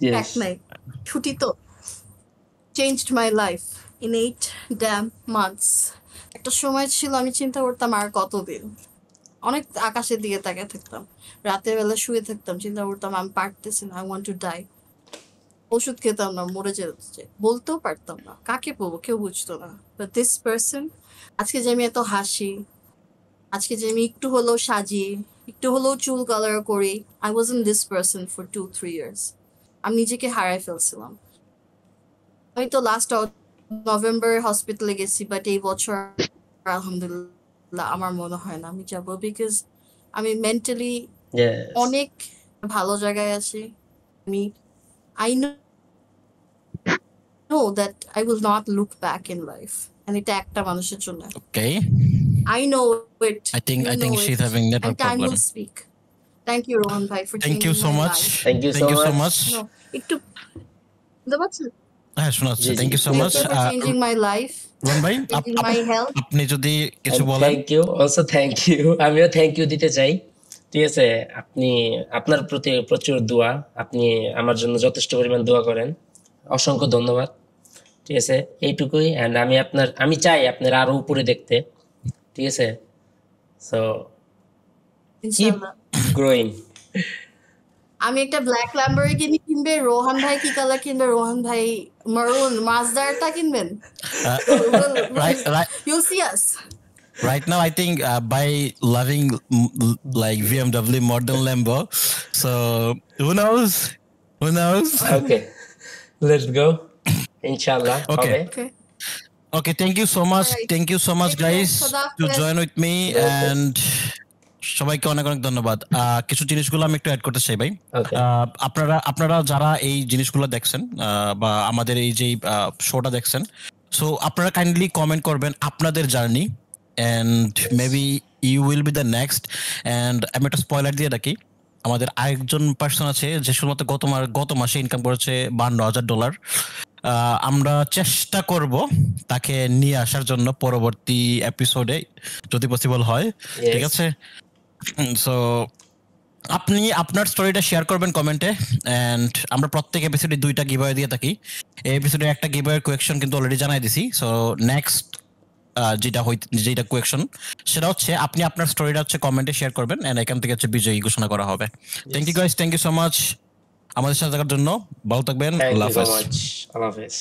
Speaker 1: Yes.
Speaker 2: এক নাই, ছুটি তো। Changed my life in 8 damn months. একটা সময় ছিল আমি চিন্তা করতাম আর কতদিন। অনেক আকাশের দিকে তাকিয়ে থাকতাম, রাতের বেলা শুয়ে থাকতাম, চিন্তা করতাম আমি পারতেছি না, আই ওয়ান্ট টু ডাই। ওষুধ খেতাম না, মরে যেতে, বলতেও পারতাম না, কাকে বলবো, কেউ বুঝতো না। বাট দিস পারসন, আজকে যে আমি এত হাসি, আজকে যে আমি একটু হলেও সাজি, একটু হলেও চুল কালার করি, I wasn't this person for 2-3 years. আমি নিজেকে হারাই ফেলছিলাম। আমি তো লাস্ট নভেম্বর হসপিটালে গেছি, বাট এই বছর আলহামদুলিল্লাহ ইনশাআল্লাহ আমার মনে হয় না আমি যাব, বিকজ আমি মেন্টালি
Speaker 1: Yes.
Speaker 2: অনেক ভালো জায়গায় আছি। আমি I know that I will not look back in life, and এটা একটা মানুষের জন্য।
Speaker 3: Okay.
Speaker 2: I know it.
Speaker 3: I think
Speaker 2: You
Speaker 3: I think
Speaker 2: know
Speaker 3: she's
Speaker 2: it.
Speaker 3: having network
Speaker 2: And time
Speaker 3: problem.
Speaker 2: will speak. Thank you, Rohan bhai, for
Speaker 3: Thank you
Speaker 2: changing
Speaker 3: so
Speaker 2: my
Speaker 3: much.
Speaker 2: life.
Speaker 1: Thank you
Speaker 3: Thank you so
Speaker 1: so
Speaker 3: much.
Speaker 2: No, একটু বুঝতে পারছেন?
Speaker 3: হ্যাঁ শোনাচ্ছে।
Speaker 1: জি,
Speaker 3: Thank
Speaker 1: G.
Speaker 3: you so
Speaker 2: Thank
Speaker 3: much.
Speaker 2: you for changing my life,
Speaker 3: Rohan ভাই
Speaker 2: changing my health.
Speaker 3: আপনি যদি কিছু
Speaker 1: And
Speaker 3: বলেন।
Speaker 1: thank you, also thank you. আমিও থ্যাংক ইউ দিতে চাই। ঠিক আছে, আপনি আপনার প্রতি প্রচুর দোয়া, আপনি আমার জন্য যথেষ্ট পরিমাণ দোয়া করেন, অসংখ্য ধন্যবাদ। ঠিক আছে, এইটুকুই। অ্যান্ড আমি চাই আপনার আরো উপরে দেখতে। ঠিক আছে, সো কিপ
Speaker 2: ইনশাআল্লাহ।
Speaker 1: গ্রোয়িং।
Speaker 2: আমি একটা ব্ল্যাক ল্যাম্বরগিনি কিনবে, রোহান ভাই কি কালার কিনবে? রোহান ভাই মারুন মাজদারটা কিনবেন?
Speaker 3: Right, right.
Speaker 2: You'll see us.
Speaker 3: Right now, I think by loving like BMW more than Lambo, so who knows? Who knows?
Speaker 1: Okay, let's go, ইনশাআল্লাহ
Speaker 3: Okay.
Speaker 1: হবে।
Speaker 2: Okay.
Speaker 3: Okay, thank you so much.
Speaker 2: Alright.
Speaker 3: Thank you so much,
Speaker 2: Take care.
Speaker 3: guys,
Speaker 2: Khuda
Speaker 3: to
Speaker 2: Hafiz.
Speaker 3: join with me. And সবাইকে অনেক অনেক ধন্যবাদ। কিছু জিনিসগুলো আমি একটু অ্যাড করতে চাই ভাই।
Speaker 1: Okay.
Speaker 3: আপনারা যারা এই জিনিসগুলো দেখছেন বা আমাদের এই যে শোটা দেখছেন, সো আপনারা কাইন্ডলি কমেন্ট করবেন আপনাদের journey, and maybe you will be the next. And আমি একটা স্পয়লার দিয়ে রাখি, আমাদের আরেকজন পার্সন আছে যে শুধুমাত্র গত মাসে ইনকাম করেছে $52,000। আমরা চেষ্টা করব তাকে নিয়ে আসার জন্য পরবর্তী এপিসোডে, যদি পসিবল হয়। ঠিক
Speaker 1: Yes.
Speaker 3: আছে, সো আপনি আপনার স্টোরিটা শেয়ার করবেন কমেন্টে। এন্ড আমরা প্রত্যেক এপিসোডে 2টা গিভঅ্যাওয়ে দিয়ে থাকি। এই এপিসোডে একটা গিভঅ্যাওয়ের কোয়েকশন কিন্তু অলরেডি জানাই দিছি। সো নেক্সট যেটা কোয়েকশন সেটা হচ্ছে আপনি আপনার স্টোরিটা হচ্ছে কমেন্টে শেয়ার করবেন, এন্ড এখান থেকে হচ্ছে বিজয়ী ঘোষণা করা হবে। Thank you guys, thank you so much আমাদের সাথে থাকার জন্য। ভালো থাকবেন,
Speaker 1: Thank
Speaker 3: আল্লাহ
Speaker 1: you so
Speaker 3: হাফেজ।
Speaker 1: much. Allah Hafiz.